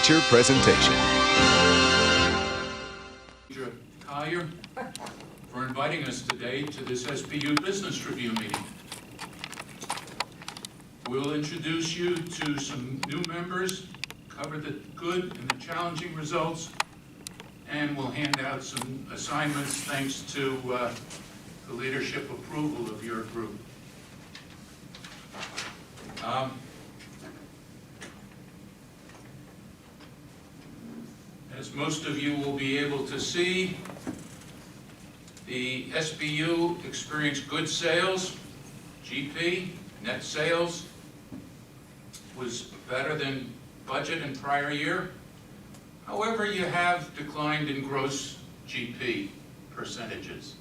feature presentation. Collier for inviting us today to this SBU Business Review meeting. We'll introduce you to some new members, cover the good and the challenging results, and we'll hand out some assignments thanks to the leadership approval of your group. As most of you will be able to see, the SBU experienced good sales. GP, net sales, was better than budget in prior year. However, you have declined in gross GP percentages.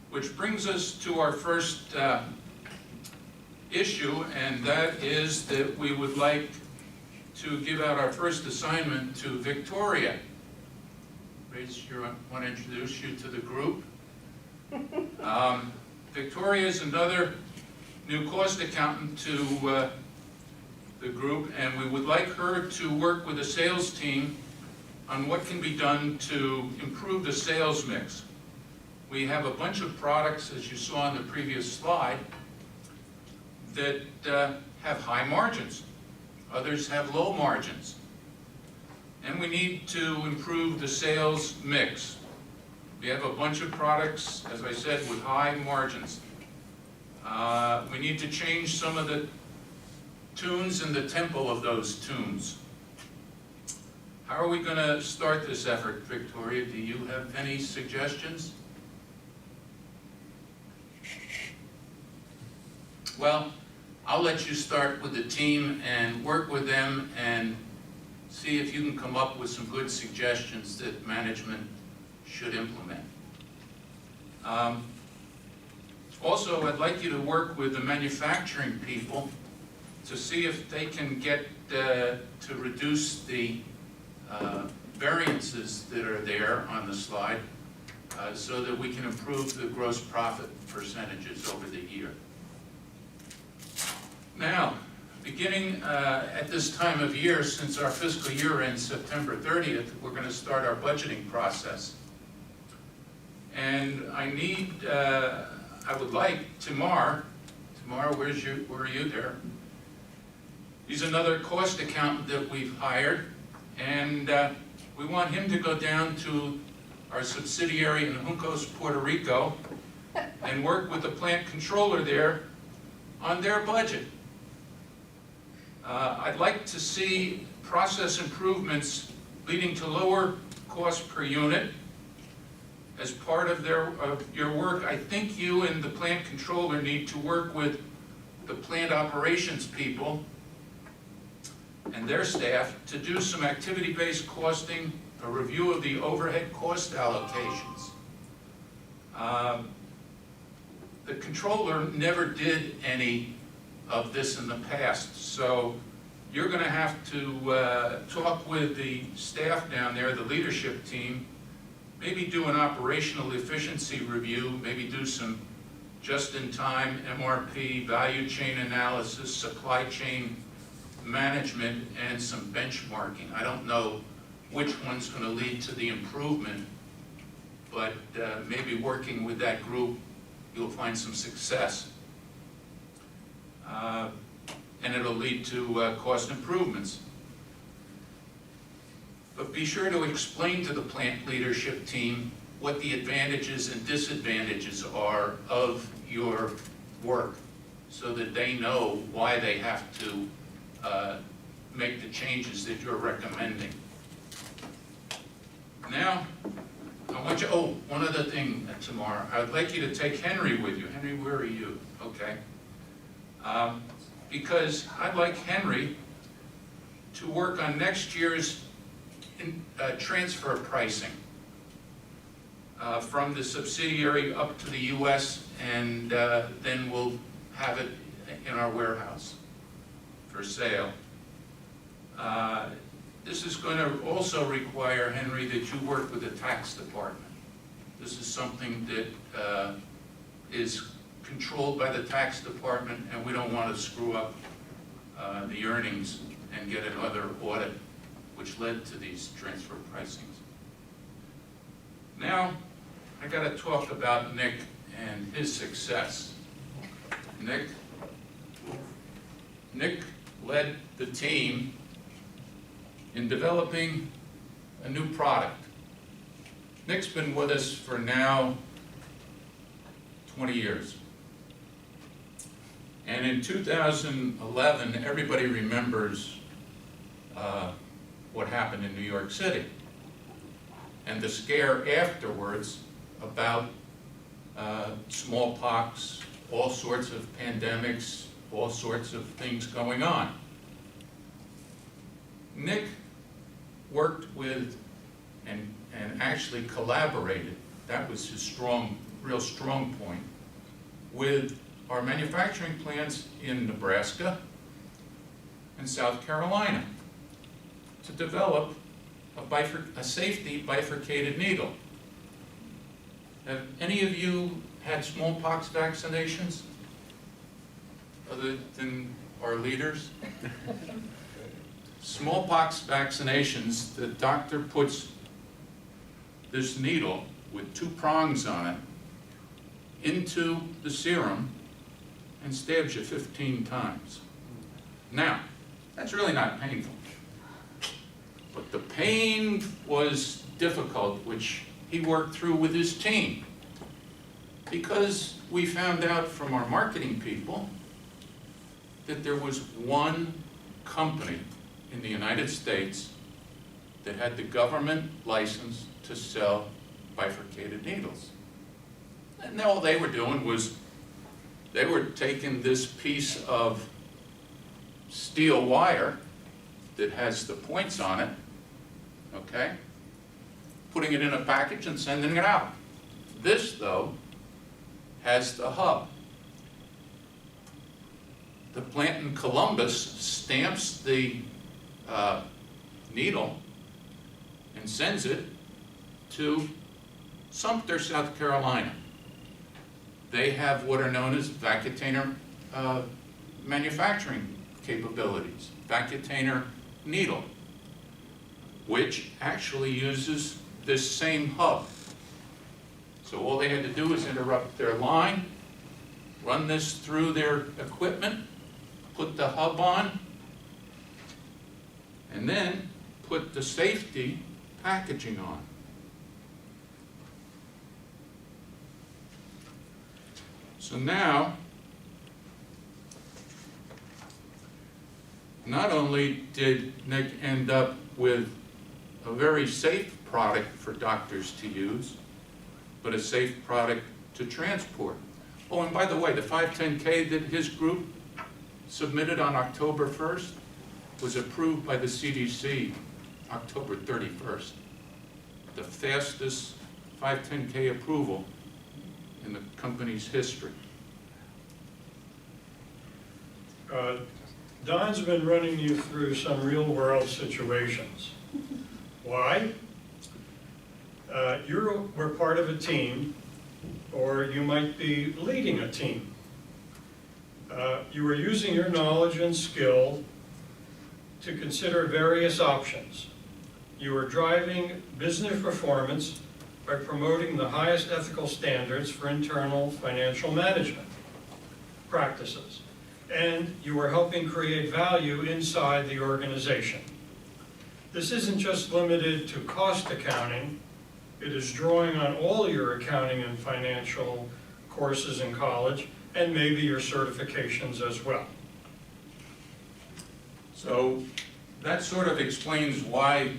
Which brings us to our first issue, and that is that we would like to give out our first assignment to Victoria. I want to introduce you to the group. Victoria is another new cost accountant to the group, and we would like her to work with the sales team on what can be done to improve the sales mix. We have a bunch of products, as you saw on the previous slide, that have high margins. Others have low margins. And we need to improve the sales mix. We have a bunch of products, as I said, with high margins. We need to change some of the tunes and the tempo of those tunes. How are we going to start this effort, Victoria? Do you have any suggestions? Well, I'll let you start with the team and work with them and see if you can come up with some good suggestions that management should implement. Also, I'd like you to work with the manufacturing people to see if they can get to reduce the variances that are there on the slide so that we can improve the gross profit percentages over the year. Now, beginning at this time of year, since our fiscal year ends September 30th, we're going to start our budgeting process. And I would like Tamar, where are you there? He's another cost accountant that we've hired, and we want him to go down to our subsidiary in Juncos, Puerto Rico, and work with the plant controller there on their budget. I'd like to see process improvements leading to lower cost per unit. As part of your work, I think you and the plant controller need to work with the plant operations people and their staff to do some activity-based costing, a review of the overhead cost allocations. The controller never did any of this in the past, so you're going to have to talk with the staff down there, the leadership team, maybe do an operational efficiency review, maybe do some just-in-time MRP, value chain analysis, supply chain management, and some benchmarking. I don't know which one's going to lead to the improvement, but maybe working with that group, you'll find some success. And it'll lead to cost improvements. But be sure to explain to the plant leadership team what the advantages and disadvantages are of your work so that they know why they have to make the changes that you're recommending. Now, I want you, one other thing, Tamar. I'd like you to take Henry with you. Henry, where are you? Okay. Because I'd like Henry to work on next year's transfer pricing from the subsidiary up to the U.S., and then we'll have it in our warehouse for sale. This is going to also require, Henry, that you work with the tax department. This is something that is controlled by the tax department, and we don't want to screw up the earnings and get another audit which led to these transfer pricings. Now, I got to talk about Nick and his success. Nick led the team in developing a new product. Nick's been with us for now 20 years. And in 2011, everybody remembers what happened in New York City and the scare afterwards about smallpox, all sorts of pandemics, all sorts of things going on. Nick worked with and actually collaborated, that was his real strong point, with our manufacturing plants in Nebraska and South Carolina to develop a safety bifurcated needle. Have any of you had smallpox vaccinations other than our leaders? Smallpox vaccinations, the doctor puts this needle with 2 prongs on it into the serum and stabs you 15 times. Now, that's really not painful. But the pain was difficult, which he worked through with his team. Because we found out from our marketing people that there was one company in the United States that had the government license to sell bifurcated needles. And all they were doing was they were taking this piece of steel wire that has the points on it, okay, putting it in a package and sending it out. This, though, has the hub. The plant in Columbus stamps the needle and sends it to Sumter, South Carolina. They have what are known as Vacutainer manufacturing capabilities, Vacutainer needle, which actually uses this same hub. So all they had to do is interrupt their line, run this through their equipment, put the hub on, and then put the safety packaging on. So now, not only did Nick end up with a very safe product for doctors to use, but a safe product to transport. Oh, and by the way, the 510K that his group submitted on October 1st was approved by the CDC October 31st. The fastest 510K approval in the company's history. Don's been running you through some real-world situations. Why? We're part of a team, or you might be leading a team. You are using your knowledge and skill to consider various options. You are driving business performance by promoting the highest ethical standards for internal financial management practices. And you are helping create value inside the organization. This isn't just limited to cost accounting. It is drawing on all your accounting and financial courses in college, and maybe your certifications as well. So that sort of explains why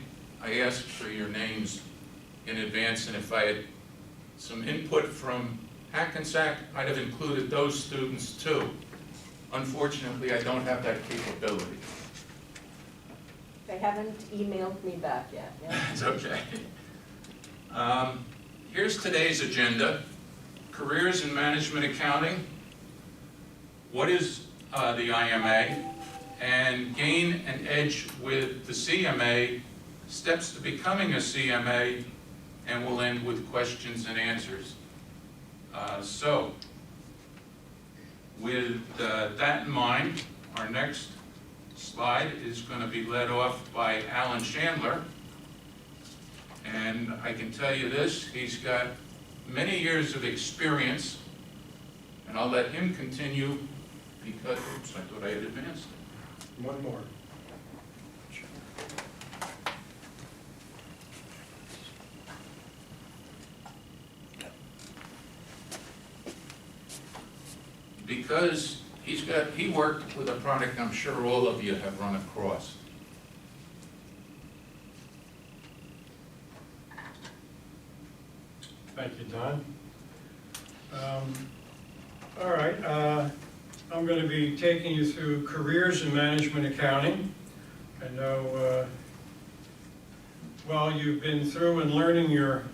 I asked for your names in advance, and if I had some input from Hackensack, I'd have included those students too. Unfortunately, I don't have that capability. They haven't emailed me back yet. Yeah? It's okay. Here's today's agenda. Careers in Management Accounting. What is the IMA? And gain an edge with the CMA, steps to becoming a CMA, and we'll end with questions and answers. So, with that in mind, our next slide is going to be led off by Alan Chandler. And I can tell you this, he's got many years of experience, and I'll let him continue because, oops, I thought I had advanced it. One more. Because he worked with a product I'm sure all of you have run across. Thank you, Don. All right, I'm going to be taking you through careers in management accounting. I know while you've been through and learning your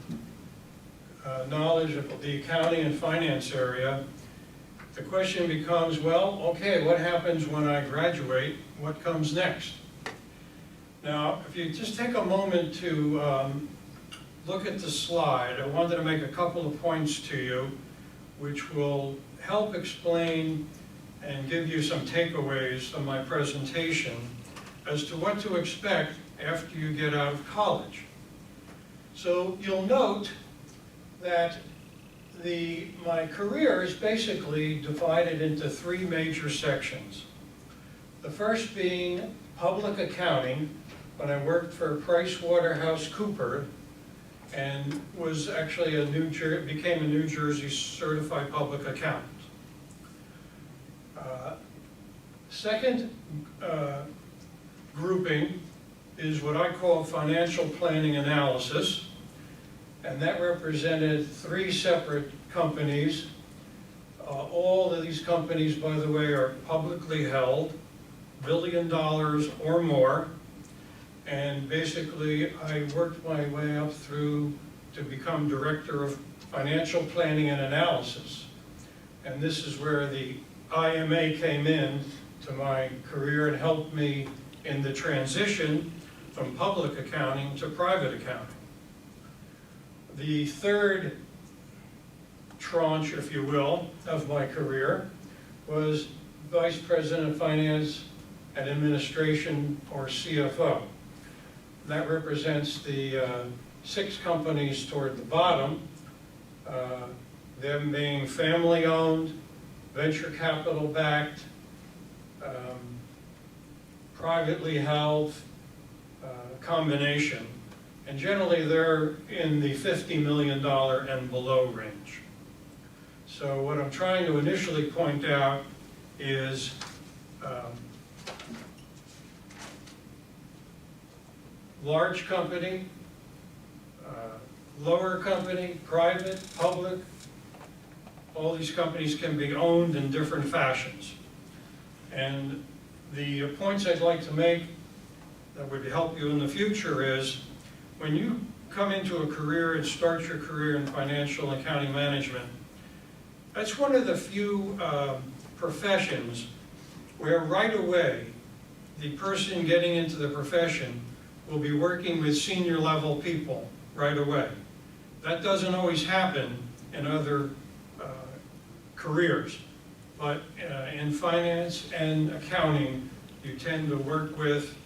knowledge of the accounting and finance area, the question becomes, well, okay, what happens when I graduate? What comes next? Now, if you just take a moment to look at the slide, I wanted to make a couple of points to you which will help explain and give you some takeaways from my presentation as to what to expect after you get out of college. So you'll note that my career is basically divided into three major sections. The first being public accounting, when I worked for PricewaterhouseCoopers and was actually became a New Jersey certified public accountant. Second grouping is what I call financial planning analysis, and that represented three separate companies. All of these companies, by the way, are publicly held, $1 billion or more, and basically I worked my way up through to become Director of Financial Planning and Analysis. And this is where the IMA came in to my career and helped me in the transition from public accounting to private accounting. The third tranche, if you will, of my career was Vice President of Finance and Administration, or CFO. That represents the 6 companies toward the bottom, them being family-owned, venture capital-backed, privately held, combination. And generally they're in the $50 million and below range. So what I'm trying to initially point out is large company, lower company, private, public, all these companies can be owned in different fashions. And the points I'd like to make that would help you in the future is, when you come into a career and start your career in financial and accounting management, that's one of the few professions where right away the person getting into the profession will be working with senior level people right away. That doesn't always happen in other careers, but in finance and accounting, you tend to work with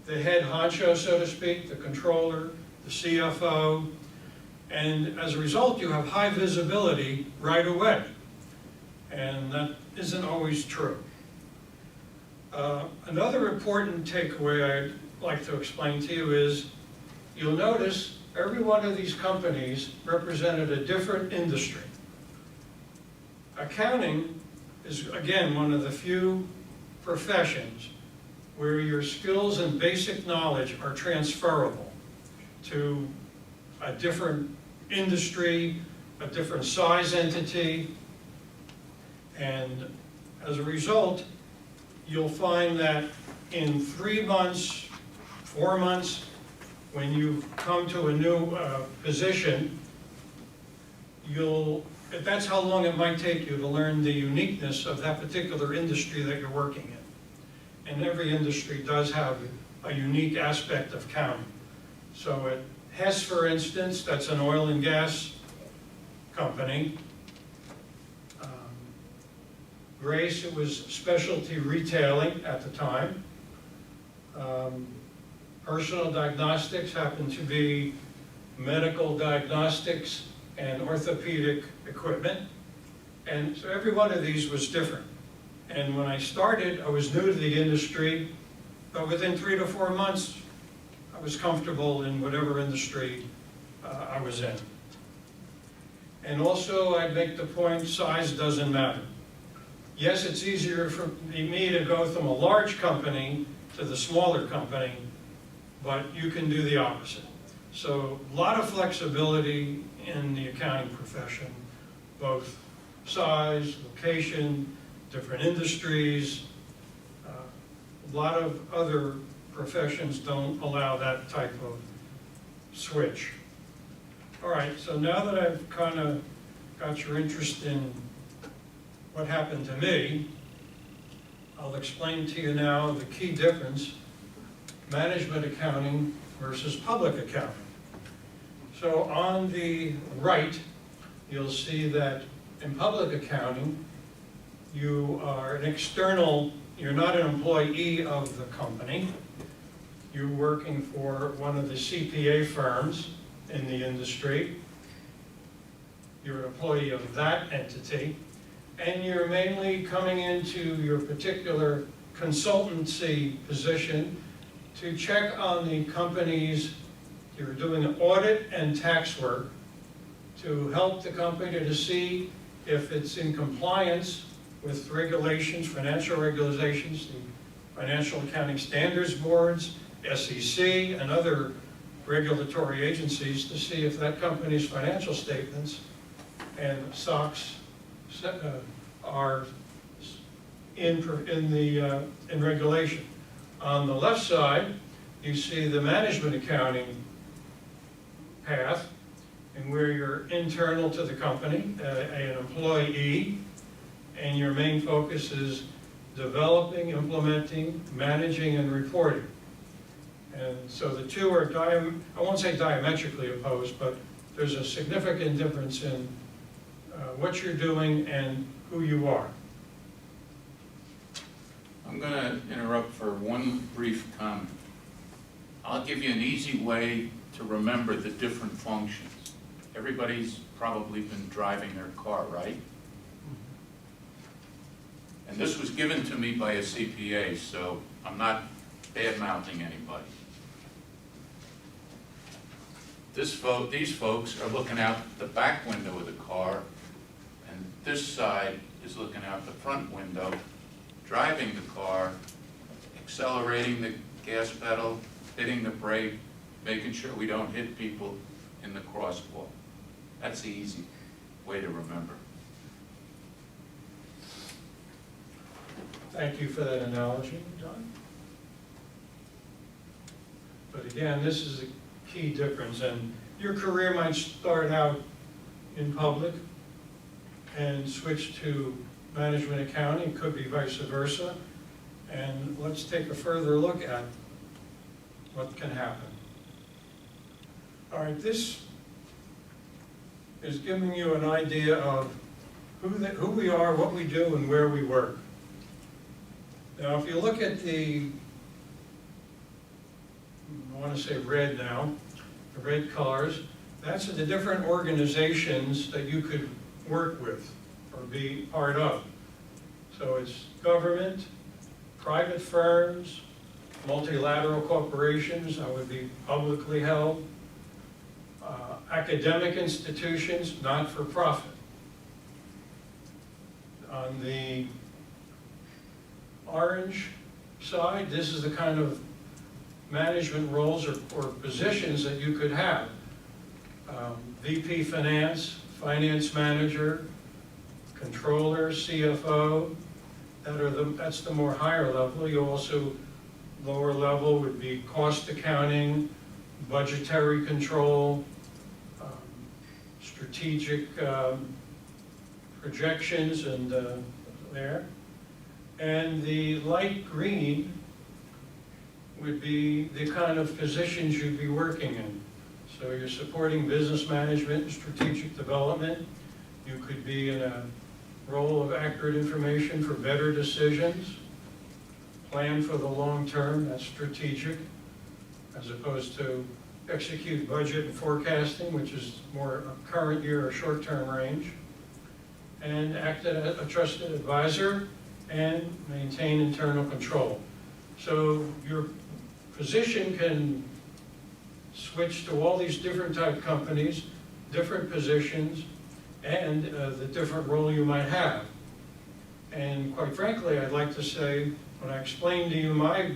the head honcho, so to speak, the controller, the CFO, and as a result, you have high visibility right away, and that isn't always true. Another important takeaway I'd like to explain to you is, you'll notice every one of these companies represented a different industry. Accounting is, again, one of the few professions where your skills and basic knowledge are transferable to a different industry, a different size entity, and as a result, you'll find that in 3 months, 4 months, when you come to a new position, that's how long it might take you to learn the uniqueness of that particular industry that you're working in. And every industry does have a unique aspect of accounting. So at Hess, for instance, that's an oil and gas company. Grace, it was specialty retailing at the time. Personal diagnostics happened to be medical diagnostics and orthopedic equipment. And so every one of these was different. And when I started, I was new to the industry, but within 3 to 4 months, I was comfortable in whatever industry I was in. And also, I'd make the point, size doesn't matter. Yes, it's easier for me to go from a large company to the smaller company, but you can do the opposite. So a lot of flexibility in the accounting profession, both size, location, different industries. A lot of other professions don't allow that type of switch. All right, so now that I've kind of got your interest in what happened to me, I'll explain to you now the key difference, management accounting versus public accounting. So on the right, you'll see that in public accounting, you are an external, you're not an employee of the company. You're working for one of the CPA firms in the industry. You're an employee of that entity. And you're mainly coming into your particular consultancy position to check on the company's, you're doing an audit and tax work to help the company to see if it's in compliance with regulations, financial regulations, the Financial Accounting Standards Boards, SEC, and other regulatory agencies to see if that company's financial statements and SOX are in regulation. On the left side, you see the management accounting path, and where you're internal to the company, an employee, and your main focus is developing, implementing, managing, and reporting. And so the two are, I won't say diametrically opposed, but there's a significant difference in what you're doing and who you are. I'm going to interrupt for one brief comment. I'll give you an easy way to remember the different functions. Everybody's probably been driving their car, right? And this was given to me by a CPA, so I'm not bad-mouthing anybody. These folks are looking out the back window of the car, and this side is looking out the front window, driving the car, accelerating the gas pedal, hitting the brake, making sure we don't hit people in the crosswalk. That's the easy way to remember. Thank you for that analogy, Don. But again, this is a key difference, and your career might start out in public and switch to management accounting, could be vice versa, and let's take a further look at what can happen. All right, this is giving you an idea of who we are, what we do, and where we work. Now, if you look at the, I want to say red now, the red colors, that's the different organizations that you could work with or be part of. So it's government, private firms, multilateral corporations, that would be publicly held, academic institutions, not-for-profit. On the orange side, this is the kind of management roles or positions that you could have. VP Finance, Finance Manager, Controller, CFO, that's the more higher level. You also, lower level would be cost accounting, budgetary control, strategic projections, and there. And the light green would be the kind of positions you'd be working in. So you're supporting business management and strategic development. You could be in a role of accurate information for better decisions, plan for the long term, that's strategic, as opposed to execute budget and forecasting, which is more a current year or short-term range, and act as a trusted advisor and maintain internal control. So your position can switch to all these different type companies, different positions, and the different role you might have. And quite frankly, I'd like to say, when I explained to you my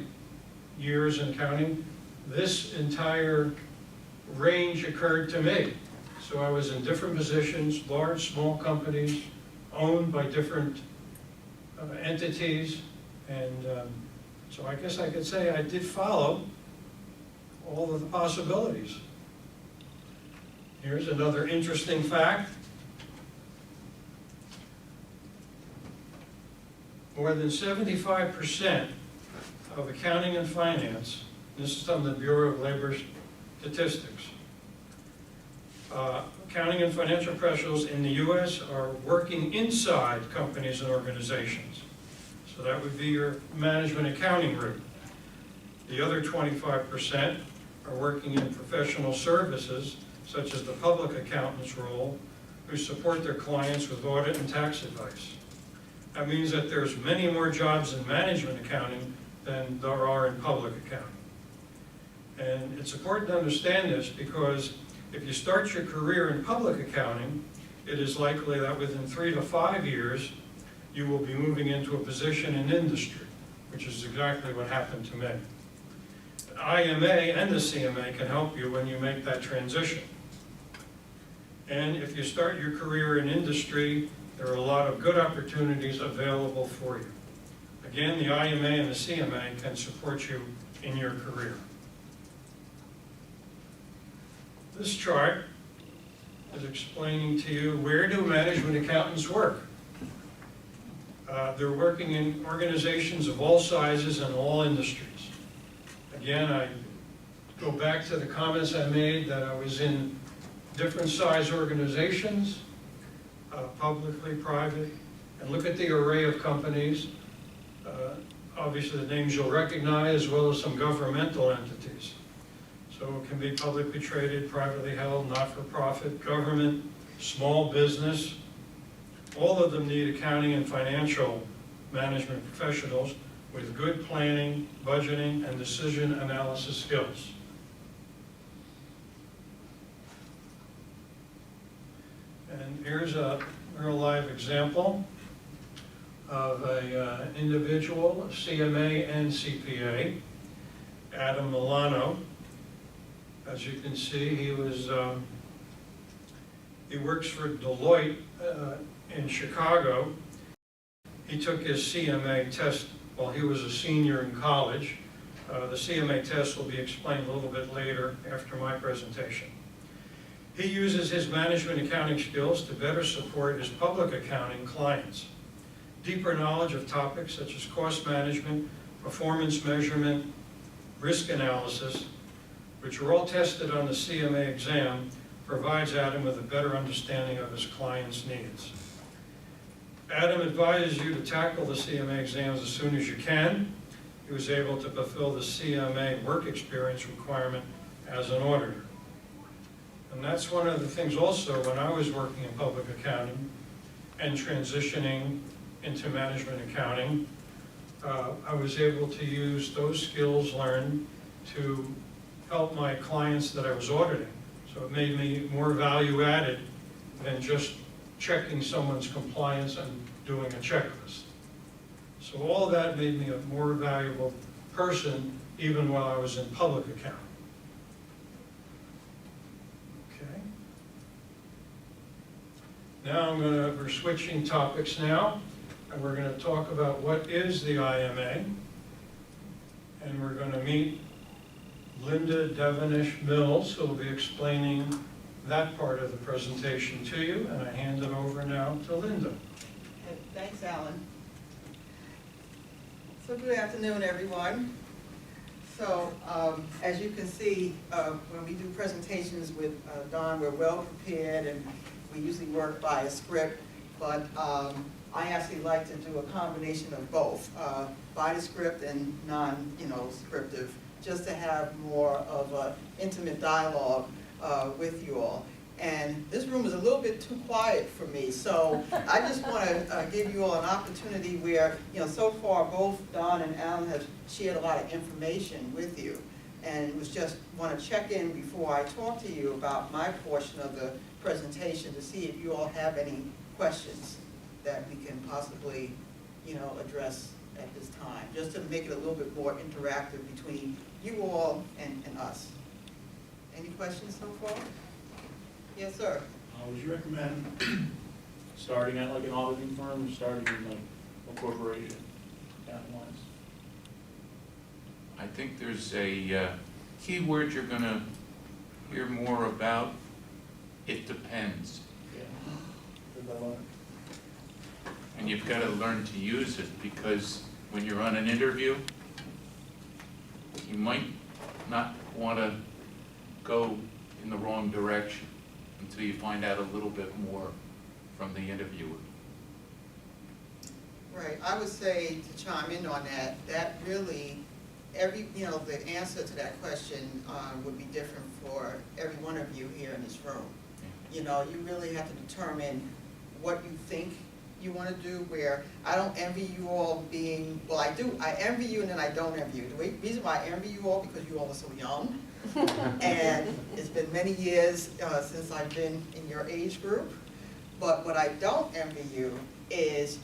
years in accounting, this entire range occurred to me. So I was in different positions, large, small companies, owned by different entities, and so I guess I could say I did follow all of the possibilities. Here's another interesting fact. More than 75% of accounting and finance, this is from the Bureau of Labor Statistics, accounting and financial professionals in the U.S. are working inside companies and organizations. So that would be your management accounting route. The other 25% are working in professional services, such as the public accountant's role, who support their clients with audit and tax advice. That means that there's many more jobs in management accounting than there are in public accounting. And it's important to understand this because if you start your career in public accounting, it is likely that within 3 to 5 years, you will be moving into a position in industry, which is exactly what happened to me. The IMA and the CMA can help you when you make that transition. And if you start your career in industry, there are a lot of good opportunities available for you. Again, the IMA and the CMA can support you in your career. This chart is explaining to you, where do management accountants work? They're working in organizations of all sizes and all industries. Again, I go back to the comments I made that I was in different size organizations, publicly, private, and look at the array of companies. Obviously the names you'll recognize, as well as some governmental entities. So it can be publicly traded, privately held, not-for-profit, government, small business. All of them need accounting and financial management professionals with good planning, budgeting, and decision analysis skills. And here's a real live example of an individual, CMA and CPA, Adam Milano. As you can see, he works for Deloitte in Chicago. He took his CMA test while he was a senior in college. The CMA test will be explained a little bit later after my presentation. He uses his management accounting skills to better support his public accounting clients. Deeper knowledge of topics such as cost management, performance measurement, risk analysis, which are all tested on the CMA exam, provides Adam with a better understanding of his clients' needs. Adam advises you to tackle the CMA exams as soon as you can. He was able to fulfill the CMA work experience requirement as an auditor. And that's one of the things also when I was working in public accounting and transitioning into management accounting, I was able to use those skills learned to help my clients that I was auditing. So it made me more value added than just checking someone's compliance and doing a checklist. So all of that made me a more valuable person even while I was in public accounting. Okay. Now we're switching topics now, and we're going to talk about what is the IMA, and we're going to meet Linda Devenish Mills, who will be explaining that part of the presentation to you, and I hand it over now to Linda. Thanks, Alan. So good afternoon, everyone. So as you can see, when we do presentations with Don, we're well prepared, and we usually work by a script, but I actually like to do a combination of both, by the script and non-scriptive, just to have more of an intimate dialogue with you all. And this room is a little bit too quiet for me, so I just want to give you all an opportunity where, so far both Don and Alan have shared a lot of information with you. And was just want to check in before I talk to you about my portion of the presentation to see if you all have any questions that we can possibly, address at this time, just to make it a little bit more interactive between you all and us. Any questions so far? Yes, sir. Would you recommend starting at like an auditing firm or starting in like a corporation, accounting-wise? I think there's a key word you're going to hear more about. It depends. Yeah. Heard that a lot. And you've got to learn to use it, because when you're on an interview, you might not want to go in the wrong direction until you find out a little bit more from the interviewer. Right, I would say, to chime in on that, that really, the answer to that question would be different for every one of you here in this room. You really have to determine what you think you want to do, where I don't envy you all being, well, I do, I envy you and then I don't envy you. The reason why I envy you all, because you all are so young, and it's been many years since I've been in your age group. But what I don't envy you is,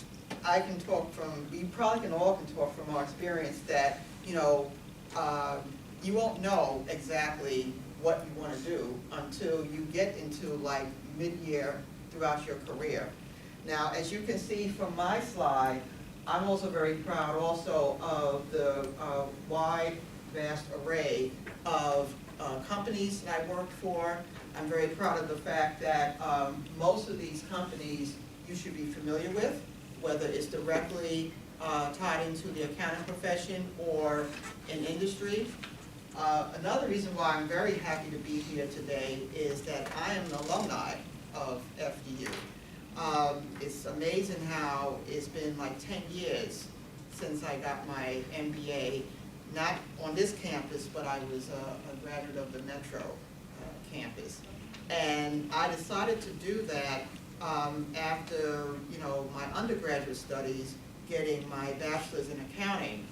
I can talk from, we probably all can talk from our experience that, you won't know exactly what you want to do until you get into like mid-year throughout your career. Now, as you can see from my slide, I'm also very proud also of the wide, vast array of companies that I worked for. I'm very proud of the fact that most of these companies you should be familiar with, whether it's directly tied into the accounting profession or in industry. Another reason why I'm very happy to be here today is that I am an alumni of FDU. It's amazing how it's been like 10 years since I got my MBA, not on this campus, but I was a graduate of the Metro campus. And I decided to do that after my undergraduate studies, getting my bachelor's in accounting,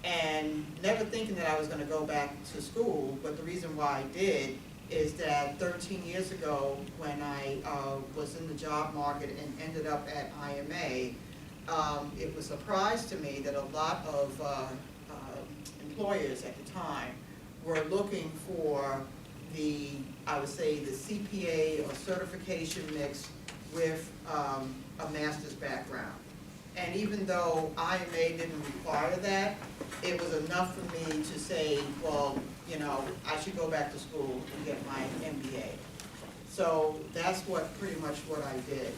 and never thinking that I was going to go back to school. But the reason why I did is that 13 years ago, when I was in the job market and ended up at IMA, it was a surprise to me that a lot of employers at the time were looking for I would say, the CPA or certification mix with a master's background. And even though IMA didn't require that, it was enough for me to say, well, I should go back to school and get my MBA. So that's pretty much what I did.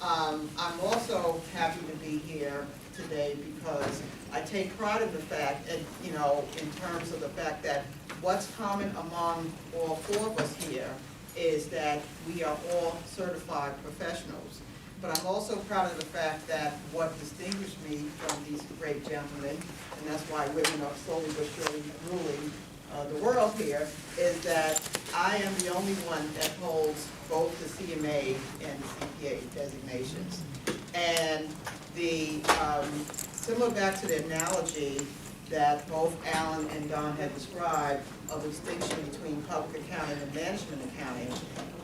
I'm also happy to be here today because I take pride in the fact, and in terms of the fact that what's common among all four of us here is that we are all certified professionals. But I'm also proud of the fact that what distinguished me from these great gentlemen, and that's why women are slowly but surely ruling the world here, is that I am the only one that holds both the CMA and the CPA designations. And similar back to the analogy that both Alan and Don had described of the distinction between public accounting and management accounting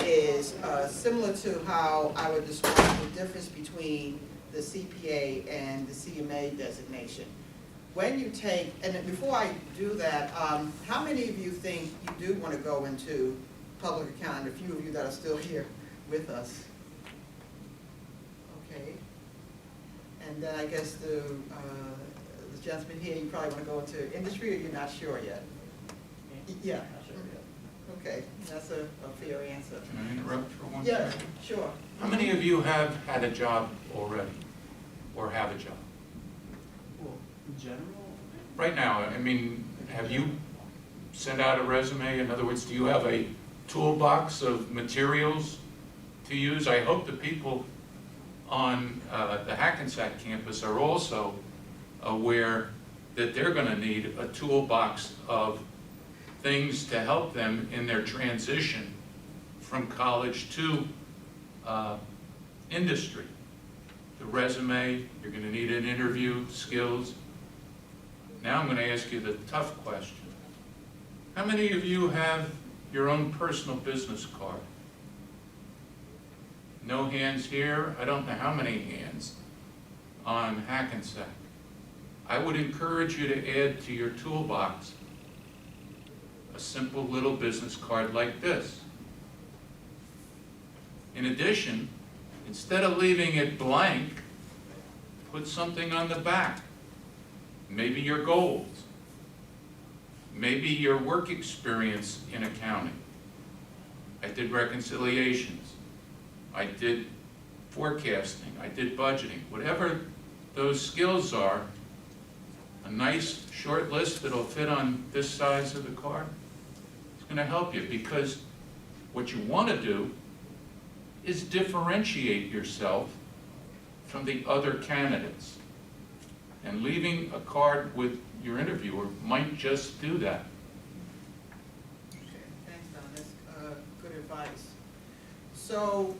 is similar to how I would describe the difference between the CPA and the CMA designation. When you take, and before I do that, how many of you think you do want to go into public accounting? A few of you that are still here with us. Okay. And then I guess the gentleman here, you probably want to go into industry, or you're not sure yet? Yeah. Not sure yet. Okay, that's a fair answer. Can I interrupt for one Yeah, second? sure. How many of you have had a job already, or have a job? Well, in general, Right now, I mean, have you sent out a resume? In other words, do you have a toolbox of materials to use? I hope the people on the Hackensack campus are also aware that they're going to need a toolbox of things to help them in their transition from college to industry. The resume, you're going to need an interview, skills. Now I'm going to ask you the tough question. How many of you have your own personal business card? No hands here. I don't know how many hands on Hackensack. I would encourage you to add to your toolbox a simple little business card like this. In addition, instead of leaving it blank, put something on the back. Maybe your goals. Maybe your work experience in accounting. I did reconciliations. I did forecasting. I did budgeting. Whatever those skills are, a nice short list that'll fit on this size of the card, it's going to help you, because what you want to do is differentiate yourself from the other candidates. And leaving a card with your interviewer might just do that. Okay, thanks, Don, that's good advice. So,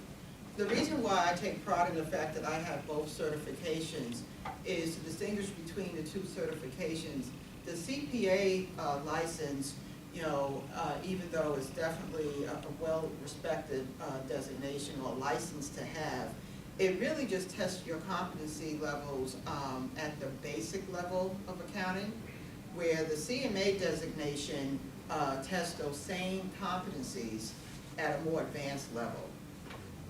the reason why I take pride in the fact that I have both certifications is to distinguish between the two certifications. The CPA license, you know, even though it's definitely a well-respected designation or license to have, it really just tests your competency levels at the basic level of accounting, where the CMA designation tests those same competencies at a more advanced level.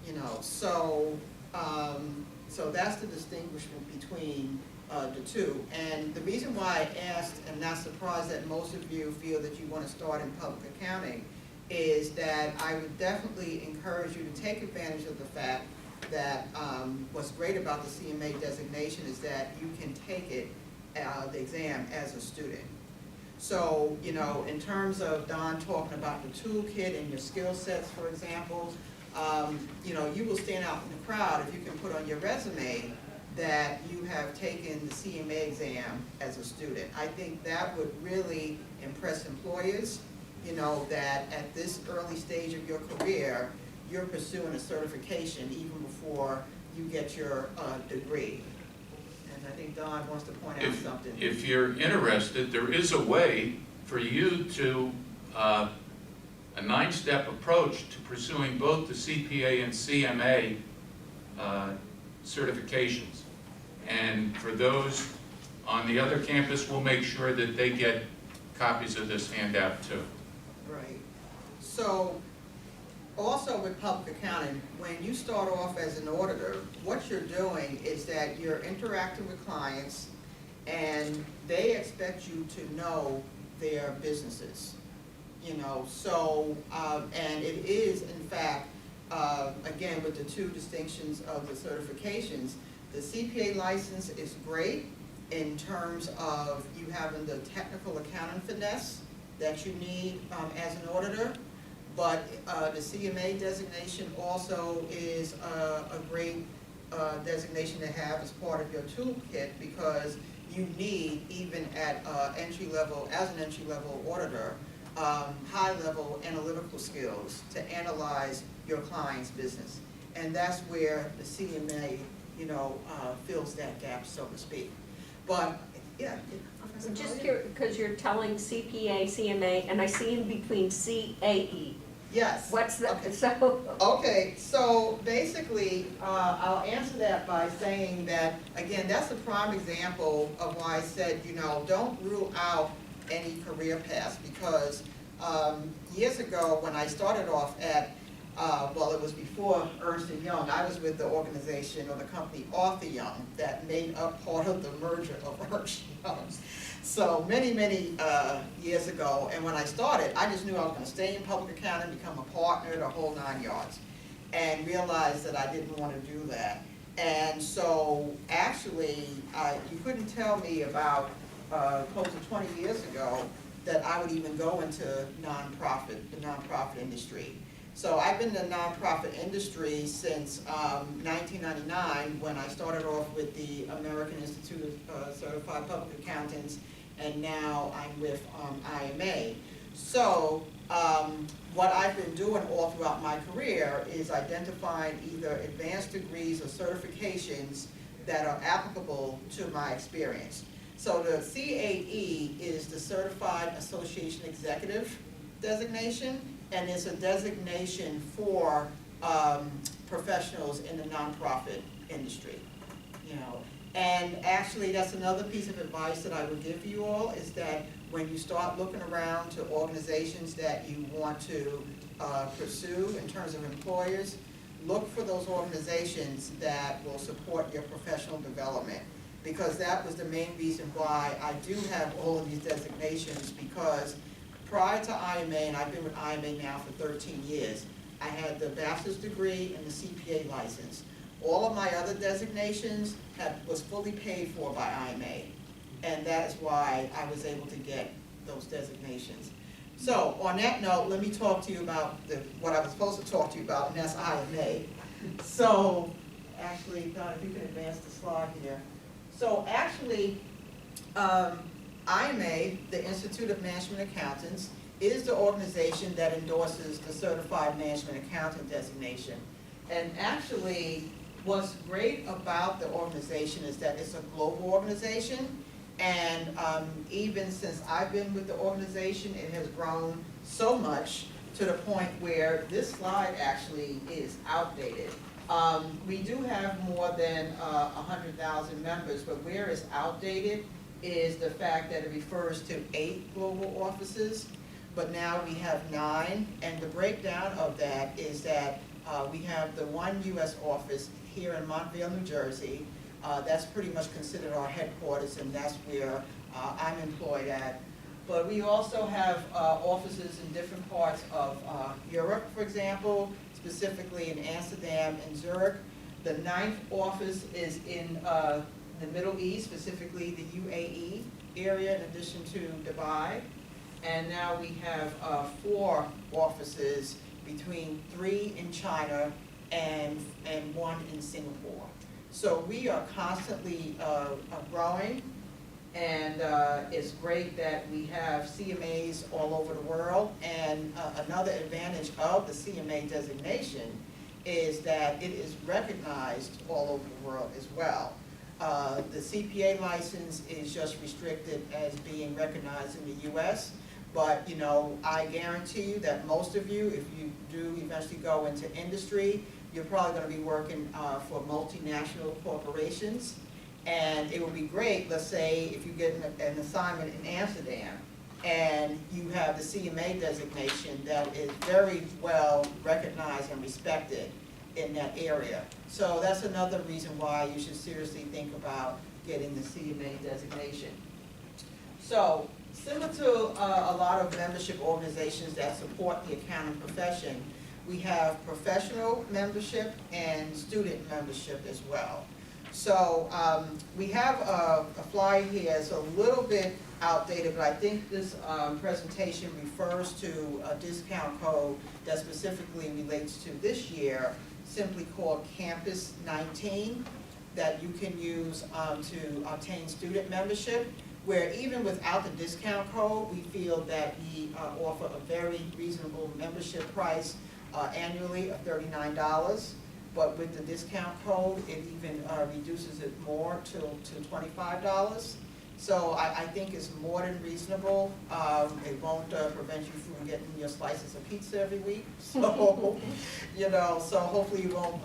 You know, so that's the distinguishment between the two. And the reason why I asked, and not surprised that most of you feel that you want to start in public accounting, is that I would definitely encourage you to take advantage of the fact that what's great about the CMA designation is that you can take it, the exam, as a student. So, you know, in terms of Don talking about the toolkit and your skill sets, for example, you know, you will stand out in the crowd if you can put on your resume that you have taken the CMA exam as a student. I think that would really impress employers, you know, that at this early stage of your career, you're pursuing a certification even before you get your degree. And I think Don wants to point out something. If you're interested, there is a way for you to a 9-step approach to pursuing both the CPA and CMA certifications. And for those on the other campus, we'll make sure that they get copies of this handout too. Right. So, also with public accounting, when you start off as an auditor, what you're doing is that you're interacting with clients and they expect you to know their businesses. You know, so, and it is, in fact, again, with the two distinctions of the certifications, the CPA license is great in terms of you having the technical accounting finesse that you need as an auditor, but the CMA designation also is a great designation to have as part of your toolkit, because you need, even at entry-level, as an entry-level auditor, high-level analytical skills to analyze your client's business. And that's where the CMA, you know, fills that gap, so to speak. But, yeah. I'm just curious, because you're telling CPA, CMA, and I see in between CAE. Yes. What's the, Okay. so, Okay, so basically, I'll answer that by saying that, again, that's a prime example of why I said, you know, don't rule out any career paths, because years ago, when I started off at, well, it was before Ernst & Young, I was with the organization or the company Arthur Young that made up part of the merger of Ernst & Young. So many, many years ago, and when I started, I just knew I was going to stay in public accounting, become a partner, the whole 9 yards, and realized that I didn't want to do that. And so, actually, you couldn't tell me about close to 20 years ago that I would even go into the nonprofit industry. So I've been in the nonprofit industry since 1999, when I started off with the American Institute of Certified Public Accountants, and now I'm with IMA. So what I've been doing all throughout my career is identifying either advanced degrees or certifications that are applicable to my experience. So the CAE is the Certified Association Executive designation, and it's a designation for professionals in the nonprofit industry, you know. And actually, that's another piece of advice that I would give you all, is that when you start looking around to organizations that you want to pursue in terms of employers, look for those organizations that will support your professional development. Because that was the main reason why I do have all of these designations, because prior to IMA, and I've been with IMA now for 13 years, I had the bachelor's degree and the CPA license. All of my other designations was fully paid for by IMA, and that's why I was able to get those designations. So on that note, let me talk to you about what I was supposed to talk to you about, and that's IMA. So actually, Don, if you can advance the slide here. So actually, IMA, the Institute of Management Accountants, is the organization that endorses the Certified Management Accountant designation. And actually, what's great about the organization is that it's a global organization, and even since I've been with the organization, it has grown so much to the point where this slide actually is outdated. We do have more than 100,000 members, but where it's outdated is the fact that it refers to 8 global offices, but now we have 9, and the breakdown of that is that we have the one U.S. office here in Montvale, New Jersey. That's pretty much considered our headquarters, and that's where I'm employed at. But we also have offices in different parts of Europe, for example, specifically in Amsterdam and Zurich. The 9th office is in the Middle East, specifically the UAE area, in addition to Dubai. And now we have 4 offices, between 3 in China and 1 in Singapore. So we are constantly growing, and it's great that we have CMAs all over the world. And another advantage of the CMA designation is that it is recognized all over the world as well. The CPA license is just restricted as being recognized in the US, but you know, I guarantee you that most of you, if you do eventually go into industry, you're probably going to be working for multinational corporations. And it would be great, let's say, if you get an assignment in Amsterdam and you have the CMA designation that is very well recognized and respected in that area. So that's another reason why you should seriously think about getting the CMA designation. So similar to a lot of membership organizations that support the accounting profession, we have professional membership and student membership as well. So we have a flyer here. It's a little bit outdated, but I think this presentation refers to a discount code that specifically relates to this year, simply called Campus 19, that you can use to obtain student membership, where even without the discount code, we feel that we offer a very reasonable membership price annually of $39. But with the discount code, it even reduces it more to $25. So I think it's more than reasonable. It won't prevent you from getting your slices of pizza every week. So, you know, so hopefully you won't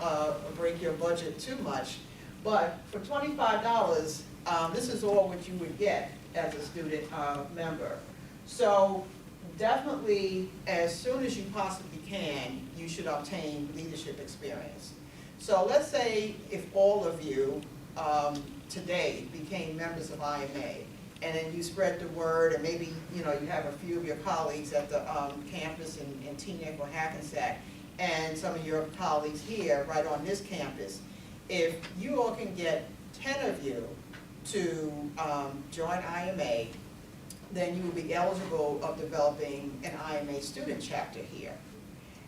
break your budget too much. But for $25, this is all what you would get as a student member. So definitely, as soon as you possibly can, you should obtain leadership experience. So let's say if all of you today became members of IMA, and then you spread the word, and maybe you have a few of your colleagues at the campus in Teaneck or Hackensack, and some of your colleagues here right on this campus. If you all can get 10 of you to join IMA, then you will be eligible of developing an IMA student chapter here.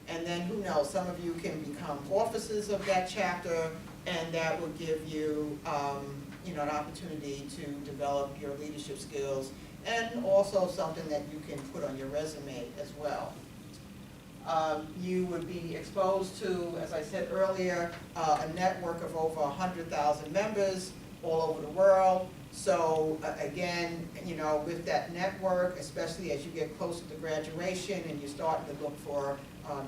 And then who knows, some of you can become officers of that chapter, and that will give you, an opportunity to develop your leadership skills, and also something that you can put on your resume as well. You would be exposed to, as I said earlier, a network of over 100,000 members all over the world. So again, with that network, especially as you get closer to graduation and you're starting to look for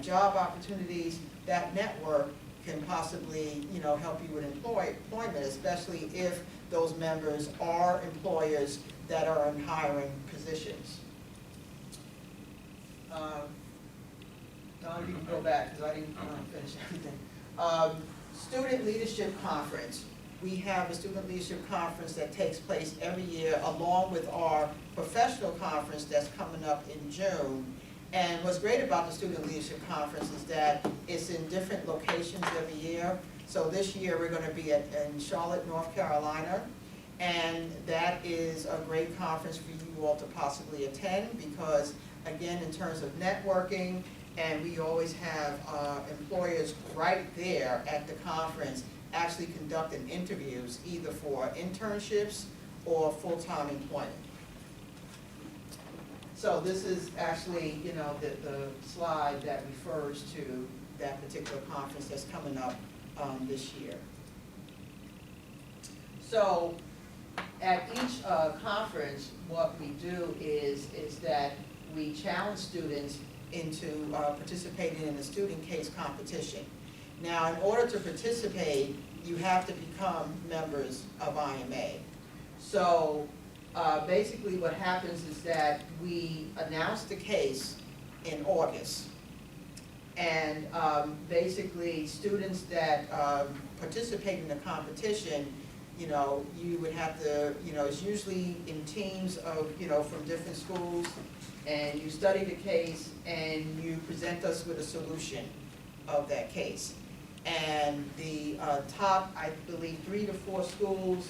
job opportunities, that network can possibly, help you with employment, especially if those members are employers that are in hiring positions. Don, you can go back, because I didn't finish everything. Student Leadership Conference. We have a Student Leadership Conference that takes place every year, along with our professional conference that's coming up in June. And what's great about the Student Leadership Conference is that it's in different locations every year. So this year, we're going to be in Charlotte, North Carolina. And that is a great conference for you all to possibly attend, because, again, in terms of networking, and we always have employers right there at the conference actually conducting interviews, either for internships or full-time employment. So this is actually, the slide that refers to that particular conference that's coming up this year. So at each conference, what we do is that we challenge students into participating in a student case competition. Now, in order to participate, you have to become members of IMA. So basically what happens is that we announce the case in August. And basically students that participate in the competition, you would have to, it's usually in teams of, from different schools, and you study the case and you present us with a solution of that case. And the top, I believe, 3 to 4 schools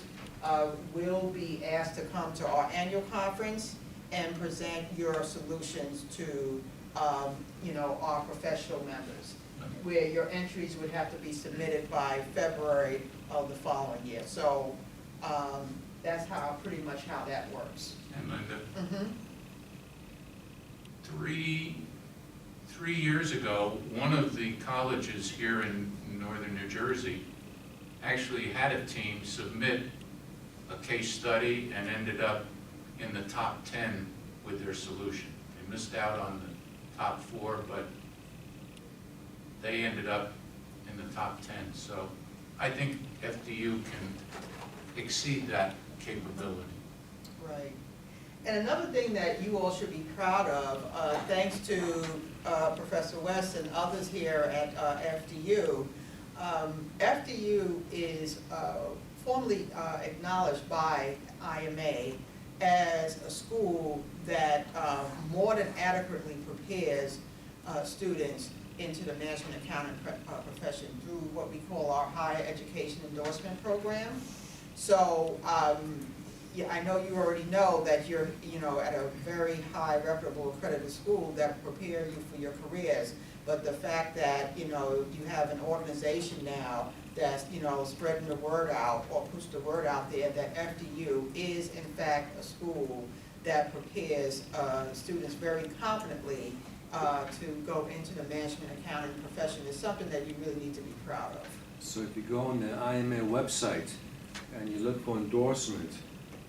will be asked to come to our annual conference and present your solutions to, our professional members, where your entries would have to be submitted by February of the following year. So that's pretty much how that works. And Linda, Mm-hmm. Three years ago, one of the colleges here in northern New Jersey actually had a team submit a case study and ended up in the top 10 with their solution. They missed out on the top 4, but they ended up in the top 10. So I think FDU can exceed that capability. Right. And another thing that you all should be proud of, thanks to Professor West and others here at FDU, FDU is formally acknowledged by IMA as a school that more than adequately prepares students into the management accounting profession through what we call our higher education endorsement program. So yeah, I know you already know that you're at a very high reputable accredited school that will prepare you for your careers. But the fact that you have an organization now that's spreading the word out, or push the word out there, that FDU is in fact a school that prepares students very confidently to go into the management accounting profession is something that you really need to be proud of. So if you go on the IMA website and you look for endorsement,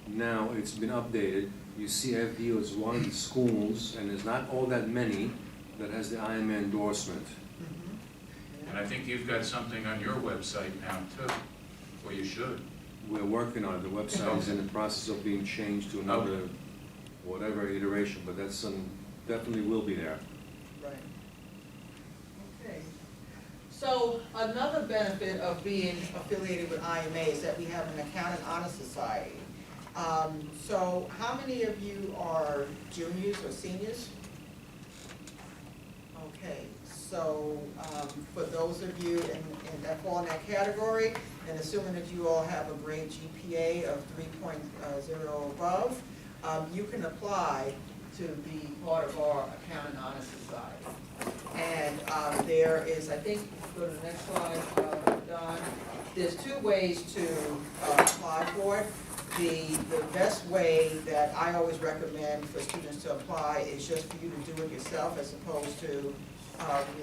now it's been updated. You see FDU as one of the schools, and there's not all that many, that has the IMA endorsement. And I think you've got something on your website now too, or you should. We're working on it. The website is in the process of being changed to another, whatever iteration, but that's definitely will be there. Right. Okay. So another benefit of being affiliated with IMA is that we have an Accounting Honor Society. So how many of you are juniors or seniors? Okay, so for those of you that fall in that category, and assuming that you all have a grade GPA of 3.0 or above, you can apply to be part of our Accounting Honor Society. And there is, I think, go to the next slide, Don. There's two ways to apply for it. The best way that I always recommend for students to apply is just for you to do it yourself as opposed to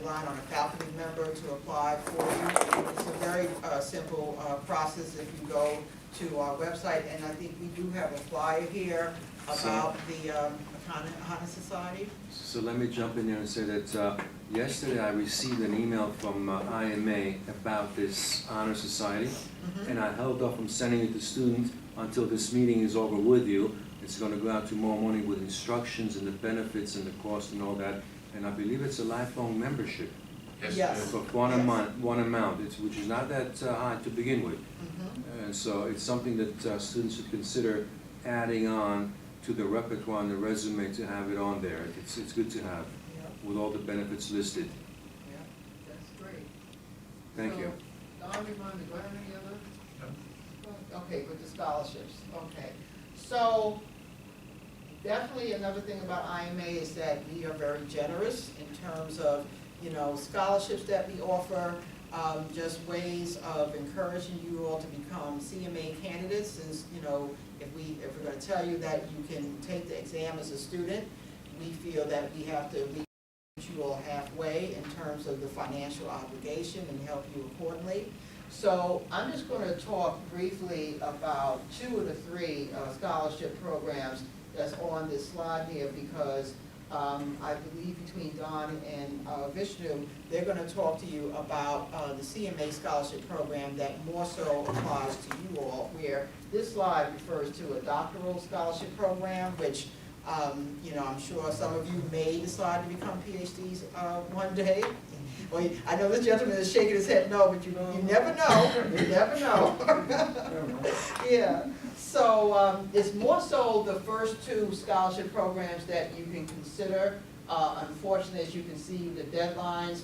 relying on a faculty member to apply for you. It's a very simple process if you go to our website, and I think we do have a flyer here about the Honor Society. So let me jump in there and say that yesterday I received an email from IMA about this honor society, and I held off from sending it to students until this meeting is over with you. It's going to go out tomorrow morning with instructions and the benefits and the cost and all that, and I believe it's a lifelong membership. Yes. For one amount, which is not that high to begin with. And so it's something that students should consider adding on to the repertoire and the resume to have it on there. It's good to have, with all the benefits listed. Yeah, that's great. Thank you. Don, remind me, do I have any other? Okay, with the scholarships, okay. So, definitely another thing about IMA is that we are very generous in terms of, you know, scholarships that we offer, just ways of encouraging you all to become CMA candidates, since, you know, if we're gonna tell you that you can take the exam as a student, we feel that we have to meet you all halfway in terms of the financial obligation and help you accordingly. So I'm just going to talk briefly about two of the three scholarship programs that's on this slide here, because I believe between Don and Vishnu, they're going to talk to you about the CMA scholarship program that more so applies to you all, where this slide refers to a doctoral scholarship program, which you know, I'm sure some of you may decide to become PhDs one day. Well, I know this gentleman is shaking his head no, but you never know. You never know. Yeah. So it's more so the first two scholarship programs that you can consider. Unfortunately, as you can see, the deadlines.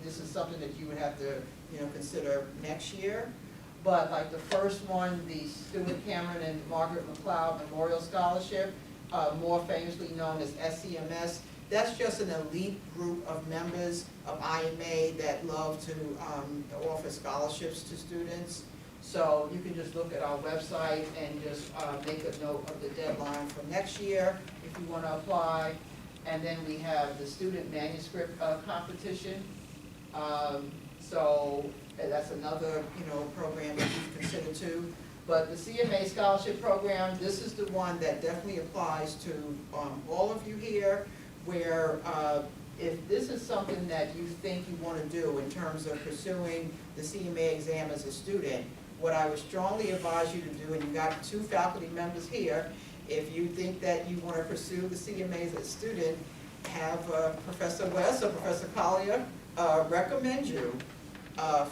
This is something that you would have to, you know, consider next year. But like the first one, the Stuart Cameron and Margaret McLeod Memorial Scholarship, more famously known as SCMS. That's just an elite group of members of IMA that love to offer scholarships to students. So you can just look at our website and just make a note of the deadline for next year if you want to apply. And then we have the student manuscript competition. So that's another, you know, program that you consider too. But the CMA scholarship program, this is the one that definitely applies to all of you here, where if this is something that you think you want to do in terms of pursuing the CMA exam as a student, what I would strongly advise you to do, and you got two faculty members here, if you think that you want to pursue the CMA as a student, have Professor West or Professor Collier recommend you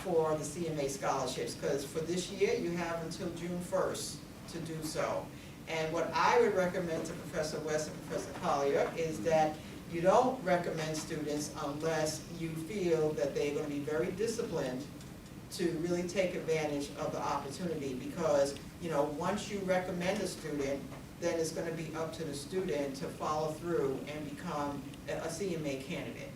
for the CMA scholarships, because for this year you have until June 1st to do so. And what I would recommend to Professor West and Professor Collier is that you don't recommend students unless you feel that they're going to be very disciplined to really take advantage of the opportunity, because, you know, once you recommend a student, then it's going to be up to the student to follow through and become a CMA candidate.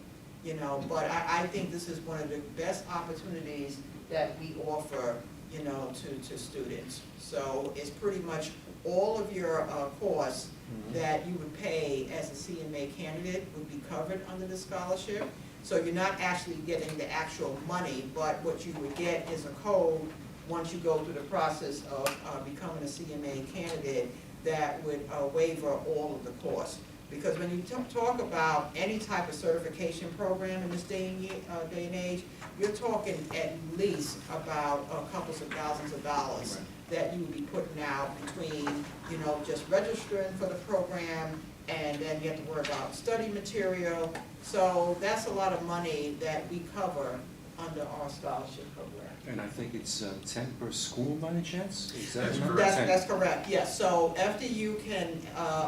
You know, but I think this is one of the best opportunities that we offer, you know, to students. So it's pretty much all of your costs that you would pay as a CMA candidate would be covered under the scholarship. So you're not actually getting the actual money, but what you would get is a code once you go through the process of becoming a CMA candidate that would waiver all of the costs. Because when you talk about any type of certification program in this day and age, you're talking at least about a couple of thousands of dollars that you would be putting out between, you know, just registering for the program, and then you have to worry about study material. So that's a lot of money that we cover under our scholarship program. And I think it's 10 per school by any chance? Is that That's the number? correct. That's correct, yes. So FDU can,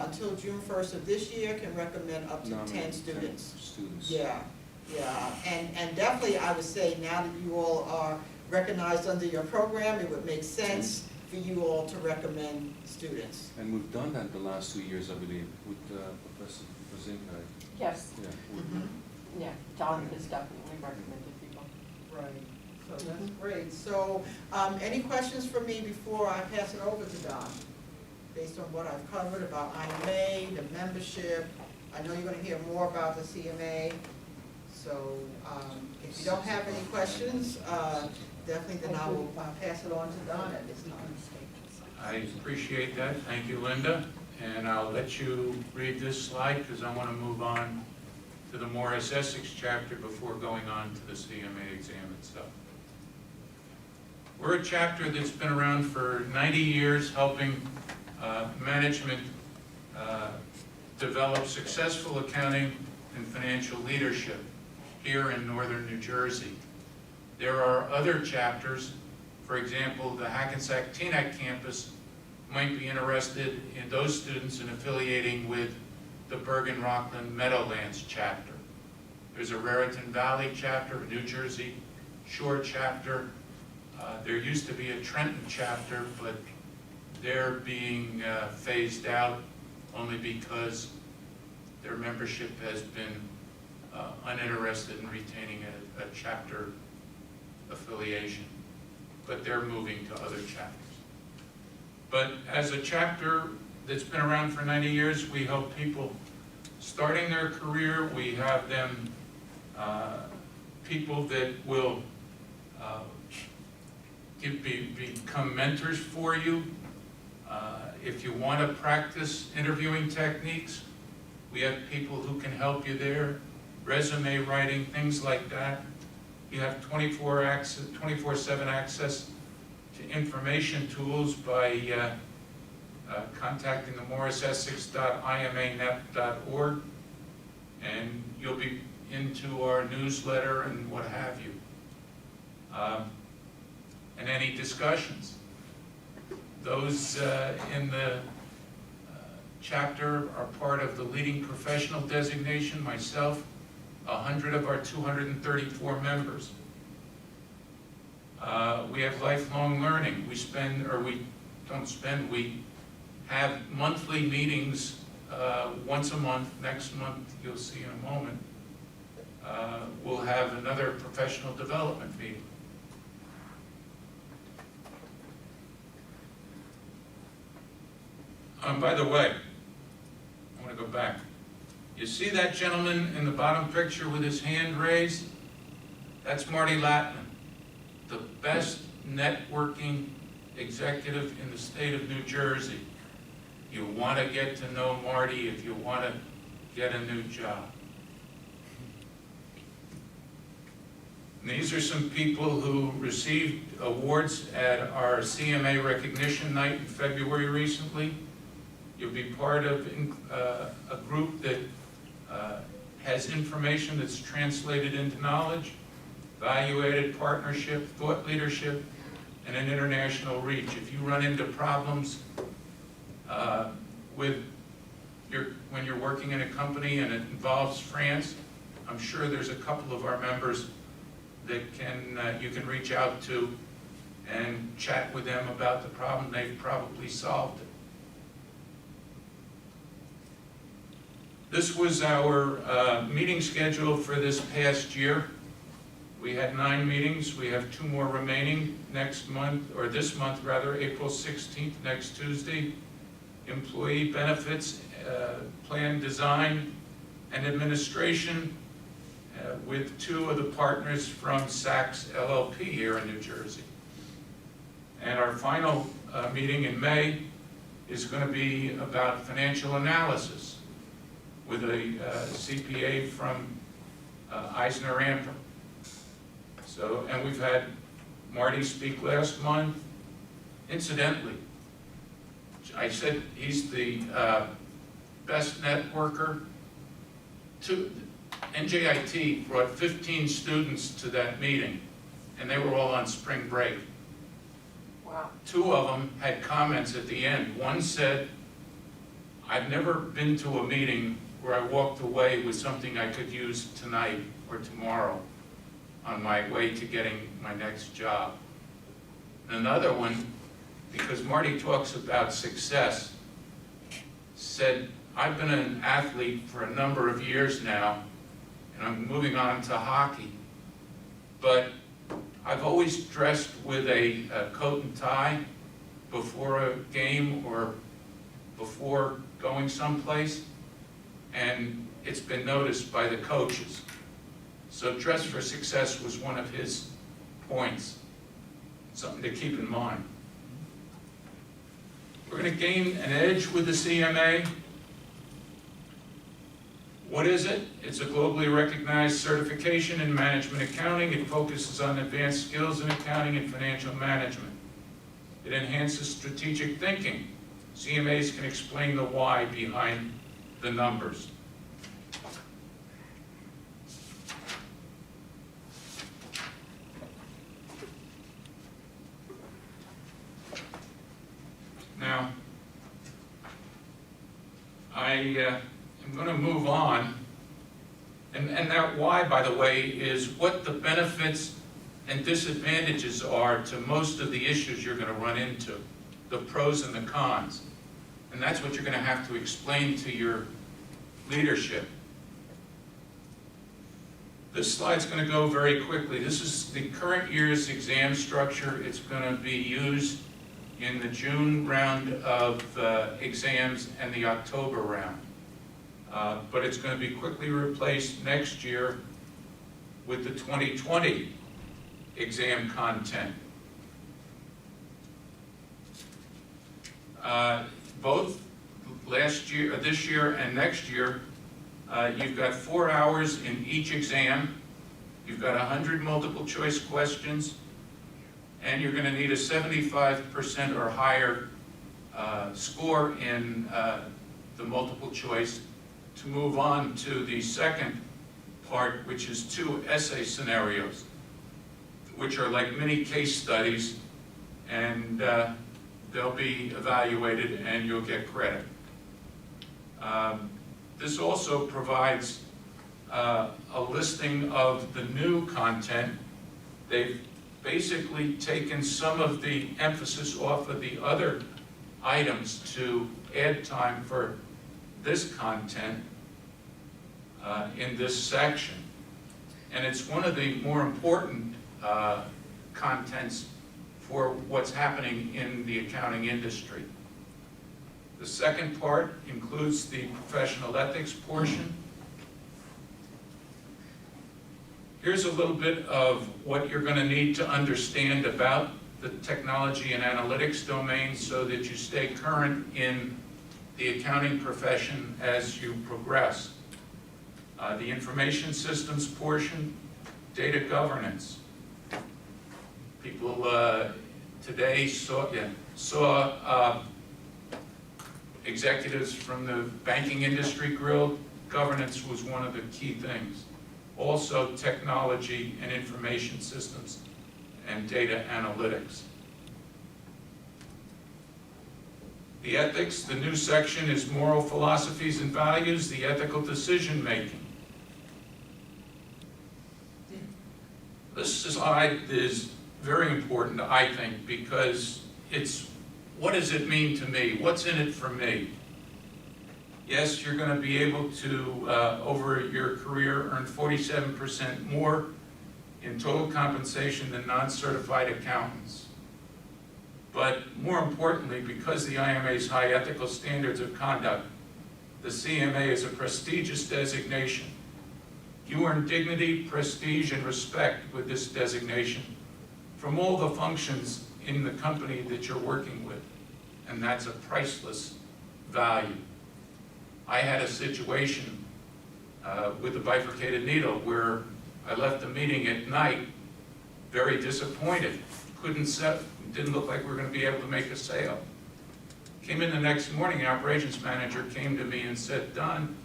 until June 1st of this year, can recommend up to 10 students. Students. Yeah, yeah, and definitely I would say now that you all are recognized under your program, it would make sense for you all to recommend students. And we've done that the last 2 years, I believe, with Professor Brzezinski. Yes. Yeah. Mhm. Yeah, Don has definitely recommended people. Right, so that's great. So, any questions for me before I pass it over to Don? Based on what I've covered about IMA, the membership, I know you're gonna hear more about the CMA. So, if you don't have any questions, definitely then I will pass it on to Don at this time. I appreciate that, thank you, Linda. And I'll let you read this slide because I want to move on to the Morris Essex chapter before going on to the CMA exam itself. We're a chapter that's been around for 90 years helping management develop successful accounting and financial leadership here in northern New Jersey. There are other chapters, for example, the Hackensack Teaneck campus might be interested in those students in affiliating with the Bergen-Rockland Meadowlands chapter. There's a Raritan Valley chapter, a New Jersey Shore chapter. There used to be a Trenton chapter, but they're being phased out only because their membership has been uninterested in retaining a chapter affiliation, but they're moving to other chapters. But as a chapter that's been around for 90 years, we help people starting their career. We have them, people that will become mentors for you. If you want to practice interviewing techniques, we have people who can help you there, resume writing, things like that. You have 24/7 access to information tools by contacting the morrisessex.imanet.org, and you'll be into our newsletter and what have you. And any discussions. Those in the chapter are part of the leading professional designation, myself, 100 of our 234 members. We have lifelong learning. We have monthly meetings once a month. Next month, you'll see in a moment, we'll have another professional development meeting. By the way, I want to go back. You see that gentleman in the bottom picture with his hand raised? That's Marty Latman, the best networking executive in the state of New Jersey. You want to get to know Marty if you want to get a new job. And these are some people who received awards at our CMA recognition night in February recently. You'll be part of a group that has information that's translated into knowledge, value-added partnership, thought leadership, and an international reach. If you run into problems when you're working in a company and it involves France, I'm sure there's a couple of our members that you can reach out to and chat with them about the problem. They've probably solved it. This was our meeting schedule for this past year. We had 9 meetings. We have 2 more remaining next month, or this month rather, April 16th, next Tuesday. Employee benefits, plan design and administration with 2 of the partners from Sachs LLP here in New Jersey. And our final meeting in May is going to be about financial analysis with a CPA from Eisner Amper. So, and we've had Marty speak last month. Incidentally, I said he's the best networker. NJIT brought 15 students to that meeting, and they were all on spring break. Wow. 2 of them had comments at the end. One said, "I've never been to a meeting where I walked away with something I could use tonight or tomorrow on my way to getting my next job." And another one, because Marty talks about success, said, "I've been an athlete for a number of years now, and I'm moving on to hockey. But I've always dressed with a coat and tie before a game or before going someplace, and it's been noticed by the coaches. So dress for success was one of his points, something to keep in mind. We're going to gain an edge with the CMA. What is it? It's a globally recognized certification in management accounting. It focuses on advanced skills in accounting and financial management. It enhances strategic thinking. CMAs can explain the why behind the numbers. Now, I am going to move on, and that why, by the way, is what the benefits and disadvantages are to most of the issues you're going to run into, the pros and the cons. And that's what you're going to have to explain to your leadership. This slide's going to go very quickly. This is the current year's exam structure. It's going to be used in the June round of exams and the October round. But it's going to be quickly replaced next year with the 2020 exam content. Both this year and next year, you've got 4 hours in each exam. You've got 100 multiple choice questions, and you're going to need a 75% or higher score in the multiple choice to move on to the second part, which is 2 essay scenarios, which are like mini case studies, and they'll be evaluated and you'll get credit. This also provides a listing of the new content. They've basically taken some of the emphasis off of the other items to add time for this content in this section. And it's one of the more important contents for what's happening in the accounting industry. The second part includes the professional ethics portion. Here's a little bit of what you're going to need to understand about the technology and analytics domain so that you stay current in the accounting profession as you progress. The information systems portion, data governance. People today saw executives from the banking industry grilled. Governance was one of the key things. Also technology and information systems and data analytics. The ethics, the new section is moral philosophies and values, the ethical decision making. This slide is very important, I think, because it's what does it mean to me? What's in it for me? Yes, you're going to be able to, over your career, earn 47% more in total compensation than non-certified accountants. But more importantly, because the IMA's high ethical standards of conduct, the CMA is a prestigious designation. You earn dignity, prestige, and respect with this designation from all the functions in the company that you're working with, and that's a priceless value. I had a situation with the bifurcated needle where I left the meeting at night very disappointed. Didn't look like we were going to be able to make a sale. Came in the next morning, the operations manager came to me and said, "Don,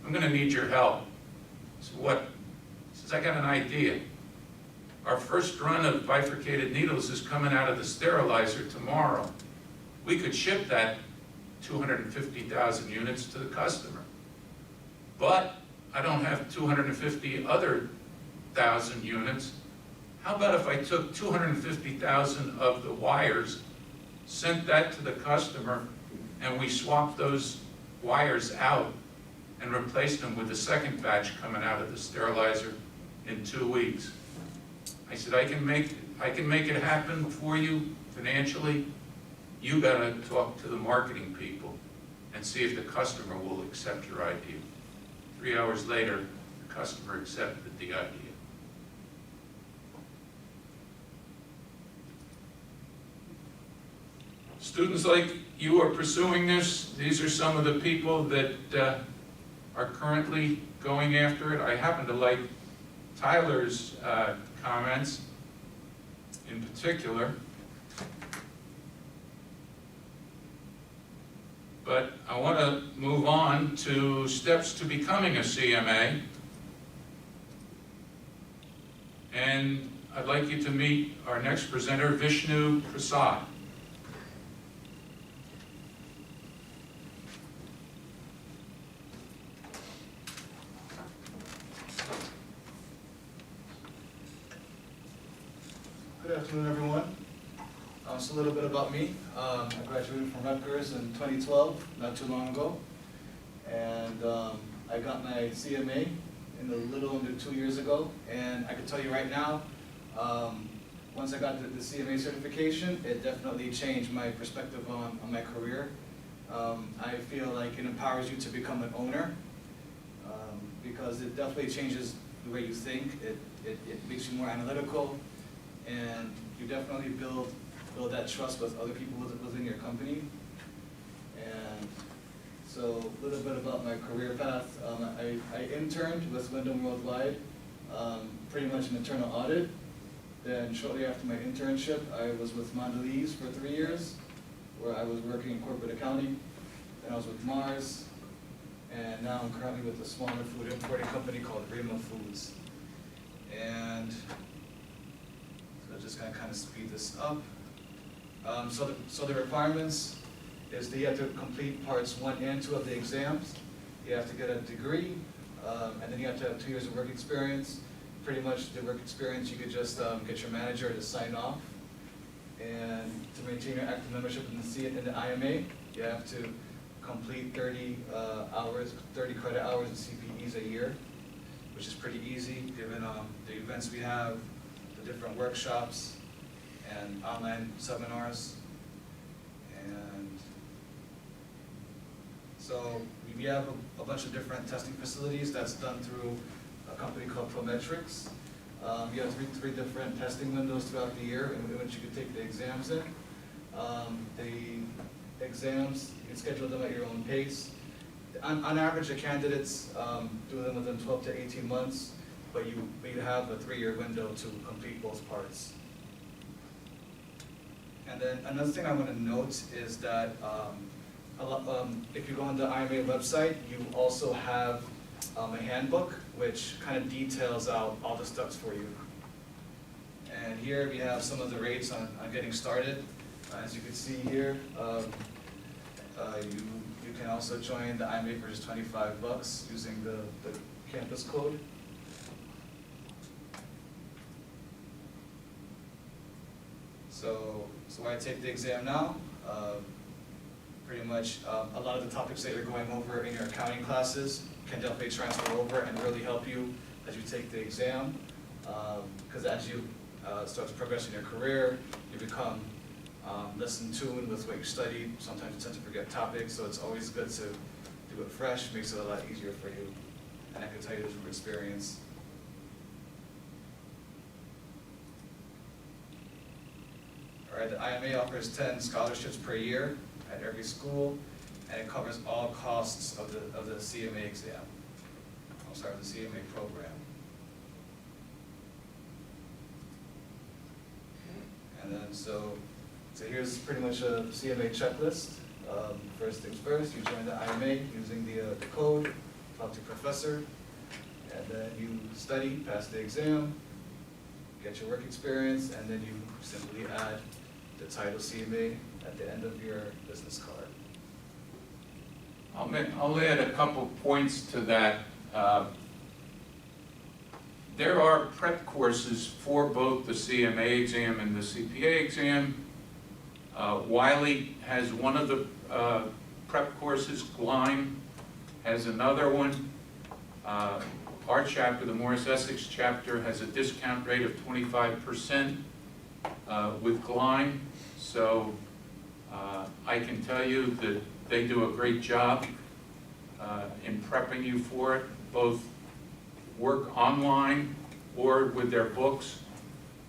I'm going to need your help." I said, "What?" He says, "I got an idea. Our first run of bifurcated needles is coming out of the sterilizer tomorrow. We could ship that 250,000 units to the customer. But I don't have 250 other thousand units. How about if I took 250,000 of the wires, sent that to the customer, and we swapped those wires out and replace them with the second batch coming out of the sterilizer in 2 weeks. I said, I can make it happen for you financially. You gotta talk to the marketing people and see if the customer will accept your idea. 3 hours later, the customer accepted the idea. Students like you are pursuing this. These are some of the people that are currently going after it. I happen to like Tyler's comments in particular. But I want to move on to steps to becoming a CMA. And I'd like you to meet our next presenter, Vishnu Prasad. Good afternoon, everyone. Just a little bit about me. I graduated from Rutgers in 2012, not too long ago. And I got my CMA in a little under 2 years ago. And I can tell you right now, once I got the CMA certification, it definitely changed my perspective on my career. I feel like it empowers you to become an owner because it definitely changes the way you think. It makes you more analytical. And you definitely build that trust with other people within your company. And so a little bit about my career path. I interned with Wyndham Worldwide, pretty much an internal audit. Then shortly after my internship, I was with Mondelez for 3 years, where I was working in corporate accounting. Then I was with Mars, and now I'm currently with a smaller food importing company called IMA Foods. And I'm just going to kind of speed this up. So the requirements is that you have to complete parts 1 and 2 of the exams. You have to get a degree, and then you have to have 2 years of work experience. Pretty much the work experience, you could just get your manager to sign off. And to maintain your active membership in the IMA, you have to complete 30 credit hours in CPEs a year, which is pretty easy given the events we have, different workshops and online seminars. And so we have a bunch of different testing facilities that's done through a company called Prometrics. You have three different testing windows throughout the year in which you can take the exams in. The exams, you can schedule them at your own pace. On average, the candidates do them within 12 to 18 months. But you have a 3-year window to complete both parts. And then another thing I want to note is that if you go on the IMA website, you also have a handbook which kind of details out all the steps for you. And here we have some of the rates on getting started. As you can see here, you can also join the IMA for just $25 using the campus code. So when I take the exam now, pretty much a lot of the topics that you're going over in your accounting classes can definitely transfer over and really help you as you take the exam. Because as you start to progress in your career, you become less in tune with what you studied. Sometimes you tend to forget topics, so it's always good to do it fresh, makes it a lot easier for you. And I can tell you this from experience. All right, the IMA offers 10 scholarships per year at every school, and it covers all costs of the CMA exam. I'm sorry, the CMA program. And then so here's pretty much a CMA checklist. First things first, you join the IMA using the code, talk to your professor, and then you study, pass the exam, get your work experience, and then you simply add the title CMA at the end of your business card. I'll add a couple points to that. There are prep courses for both the CMA exam and the CPA exam. Wiley has one of the prep courses. Gleim has another one. Our chapter, the Morris Essex chapter, has a discount rate of 25% with Glein. So I can tell you that they do a great job in prepping you for it, both work online or with their books.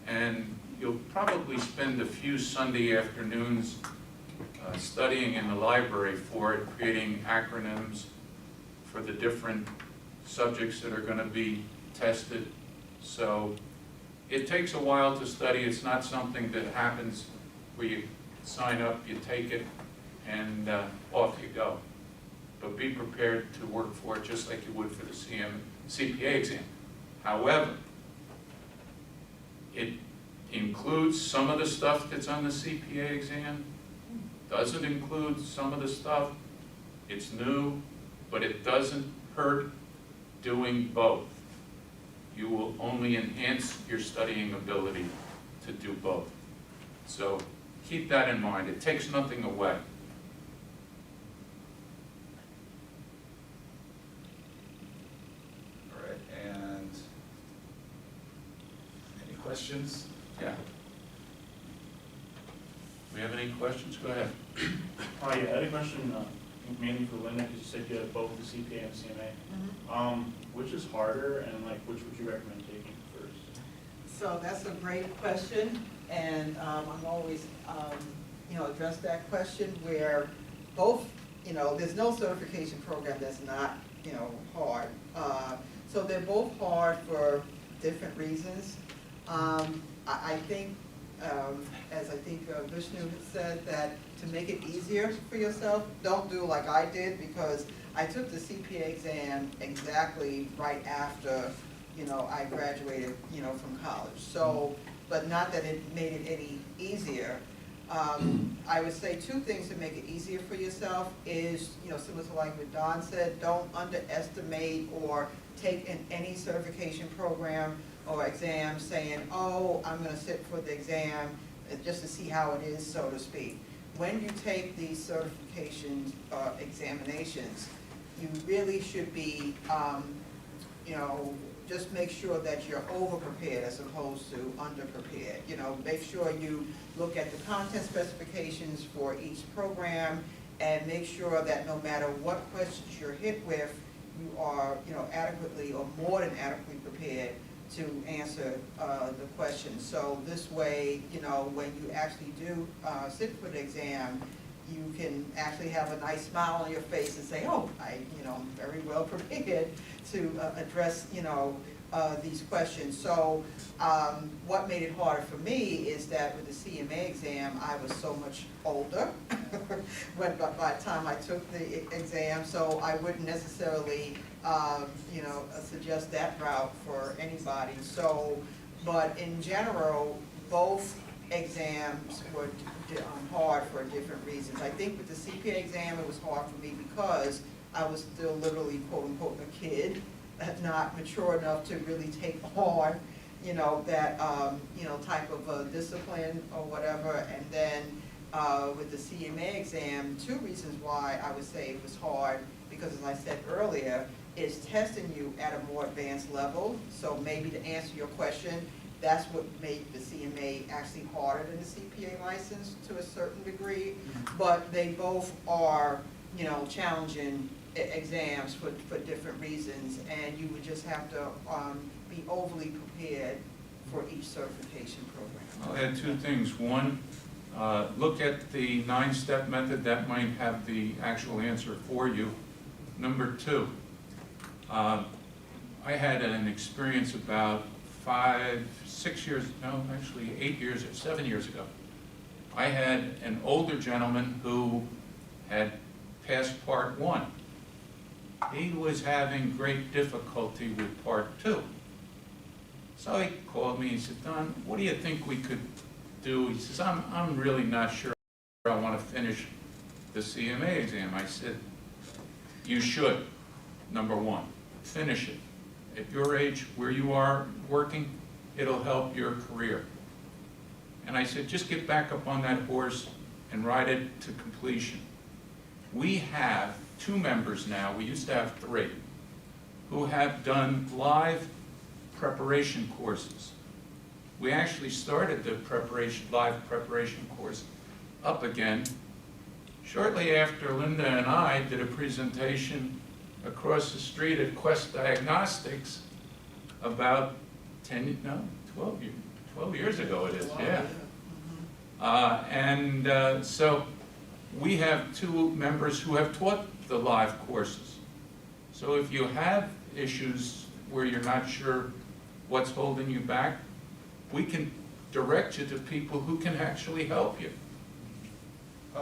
And you'll probably spend a few Sunday afternoons studying in the library for it, creating acronyms for the different subjects that are going to be tested. So it takes a while to study. It's not something that happens where you sign up, you take it, and off you go. But be prepared to work for it just like you would for the CPA exam. However, it includes some of the stuff that's on the CPA exam, doesn't include some of the stuff. It's new, but it doesn't hurt doing both. You will only enhance your studying ability to do both. So keep that in mind. It takes nothing away. All right, and any questions? Yeah. We have any questions? Go ahead. Oh, yeah, I had a question, mainly for Linda, because you said you had both the CPA and CMA. Which is harder, and like, which would you recommend taking first? So that's a great question, and I'm always, address that question where both, there's no certification program that's not, hard. So they're both hard for different reasons. I think, as I think Vishnu had said, that to make it easier for yourself, don't do like I did, because I took the CPA exam exactly right after, I graduated, from college. So, but not that it made it any easier. I would say two things to make it easier for yourself is, similar to like what Don said, don't underestimate or take in any certification program or exam saying, oh, I'm gonna sit for the exam just to see how it is, so to speak. When you take these certification examinations, you really should be, just make sure that you're over-prepared as opposed to under-prepared. Make sure you look at the content specifications for each program and make sure that no matter what questions you're hit with, you are, adequately or more than adequately prepared to answer the question. So this way, when you actually do sit for the exam, you can actually have a nice smile on your face and say, oh, I'm very well prepared to address, these questions. So what made it harder for me is that with the CMA exam, I was so much older by the time I took the exam, so I wouldn't necessarily, suggest that route for anybody. So, but in general, both exams were hard for different reasons. I think with the CPA exam, it was hard for me because I was still literally, quote unquote, a kid, not mature enough to really take on, that, type of discipline or whatever. And then with the CMA exam, two reasons why I would say it was hard, because as I said earlier, it's testing you at a more advanced level. So maybe to answer your question, that's what made the CMA actually harder than the CPA license to a certain degree. But they both are, challenging exams for different reasons, and you would just have to be overly prepared for each certification program. I'll add two things. One, look at the 9-step method. That might have the actual answer for you. Number two, I had an experience about 7 years or 7 years ago. I had an older gentleman who had passed part 1. He was having great difficulty with part 2. So he called me and said, Don, what do you think we could do? He says, I'm really not sure I want to finish the CMA exam. I said, you should, number one, finish it. At your age, where you are working, it'll help your career. And I said, just get back up on that horse and ride it to completion. we have 2 members now, we used to have 3, who have done live preparation courses. We actually started the live preparation course up again shortly after Linda and I did a presentation across the street at Quest Diagnostics about 12 years ago it is, yeah. So we have 2 members who have taught the live courses. So if you have issues where you're not sure what's holding you back, we can direct you to people who can actually help you.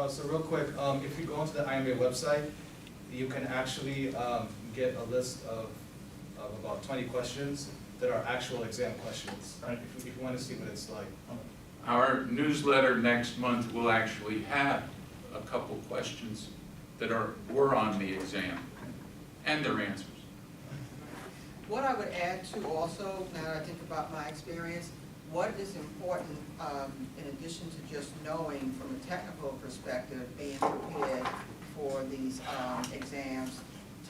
So real quick, if you go onto the IMA website, you can actually get a list of about 20 questions that are actual exam questions, Right. if you want to see what it's like. Our newsletter next month will actually have a couple questions that were on the exam and their answers. What I would add to also, now that I think about my experience, what is important, in addition to just knowing from a technical perspective, being prepared for these exams,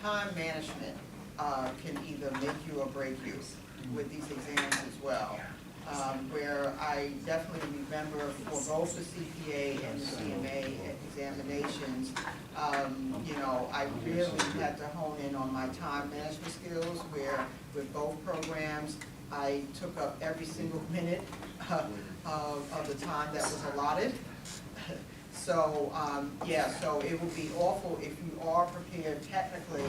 time management can either make you or break you with these exams as well. Where I definitely remember for both the CPA and the CMA examinations, you know, I really had to hone in on my time management skills, where with both programs, I took up every single minute of the time that was allotted. So, yeah, so it would be awful if you are prepared technically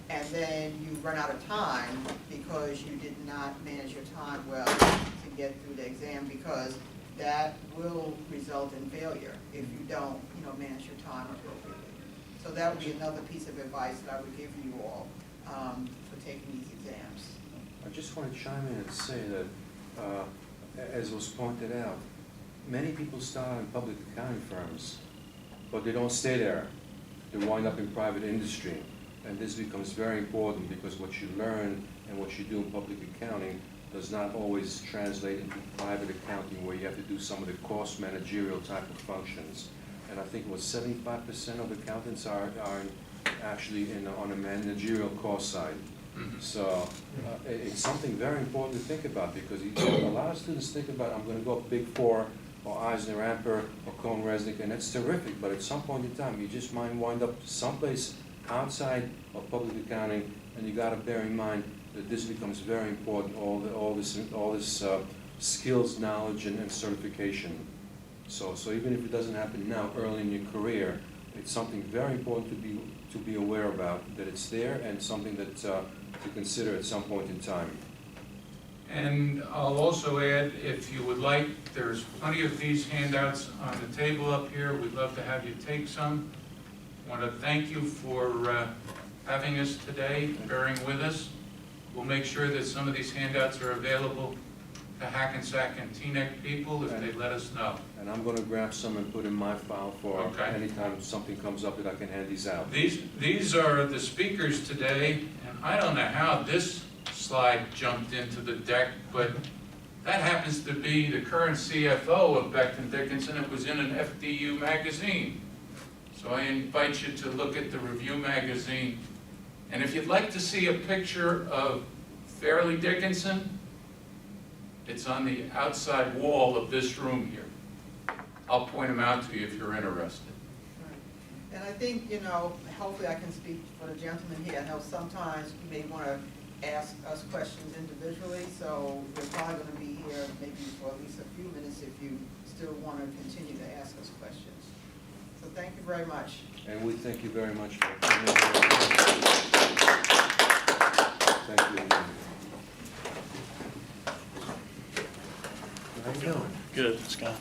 and then you run out of time because you did not manage your time well to get through the exam, because that will result in failure if you don't, you know, manage your time appropriately. So that would be another piece of advice that I would give you all for taking these exams. I just want to chime in and say that, as was pointed out, many people start in public accounting firms, but they don't stay there. They wind up in private industry. And this becomes very important, because what you learn and what you do in public accounting does not always translate into private accounting, where you have to do some of the cost managerial type of functions. And I think 75% of accountants are actually on a managerial cost side. So it's something very important to think about, because a lot of students think about, I'm going to go Big Four or Eisner-Amper or Cohn-Resnick, and that's terrific, but at some point in time you just might wind up someplace outside of public accounting, and you got to bear in mind that this becomes very important, all this skills, knowledge, and certification. So even if it doesn't happen now, early in your career, it's something very important to be aware about, that it's there, and something that to consider at some point in time. And I'll also add, if you would like, there's plenty of these handouts on the table up here. We'd love to have you take some. I want to thank you for having us today, bearing with us. We'll make sure that some of these handouts are available to Hackensack and Teaneck people if they let us know. And I'm going to grab some and put in my file for Okay. anytime something comes up that I can hand these out. These are the speakers today, and I don't know how this slide jumped into the deck, but that happens to be the current CFO of Becton Dickinson. It was in an FDU magazine. So I invite you to look at the review magazine. And if you'd like to see a picture of Fairleigh Dickinson, it's on the outside wall of this room here. I'll point them out to you if you're interested. Right. And I think, you know, hopefully I can speak for the gentleman here. I know sometimes you may want to ask us questions individually, so we're probably going to be here maybe for at least a few minutes if you still want to continue to ask us questions. So thank you very much. And we thank you very much for coming. Thank you. How you doing? Good, Scott.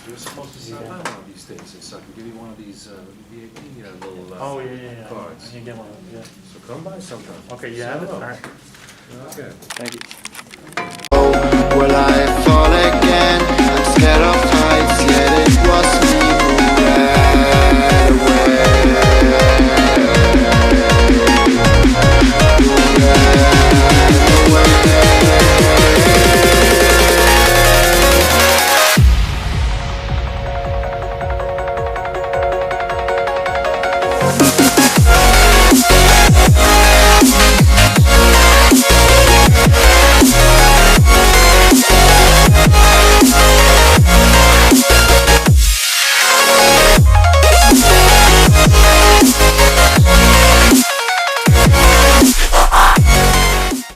You're supposed to sign one of these things, and so I can give you one of these VIP little Oh, yeah. cards. I can get one of them, yeah. So come by sometime. Okay, you have it? All right. Okay. Thank you.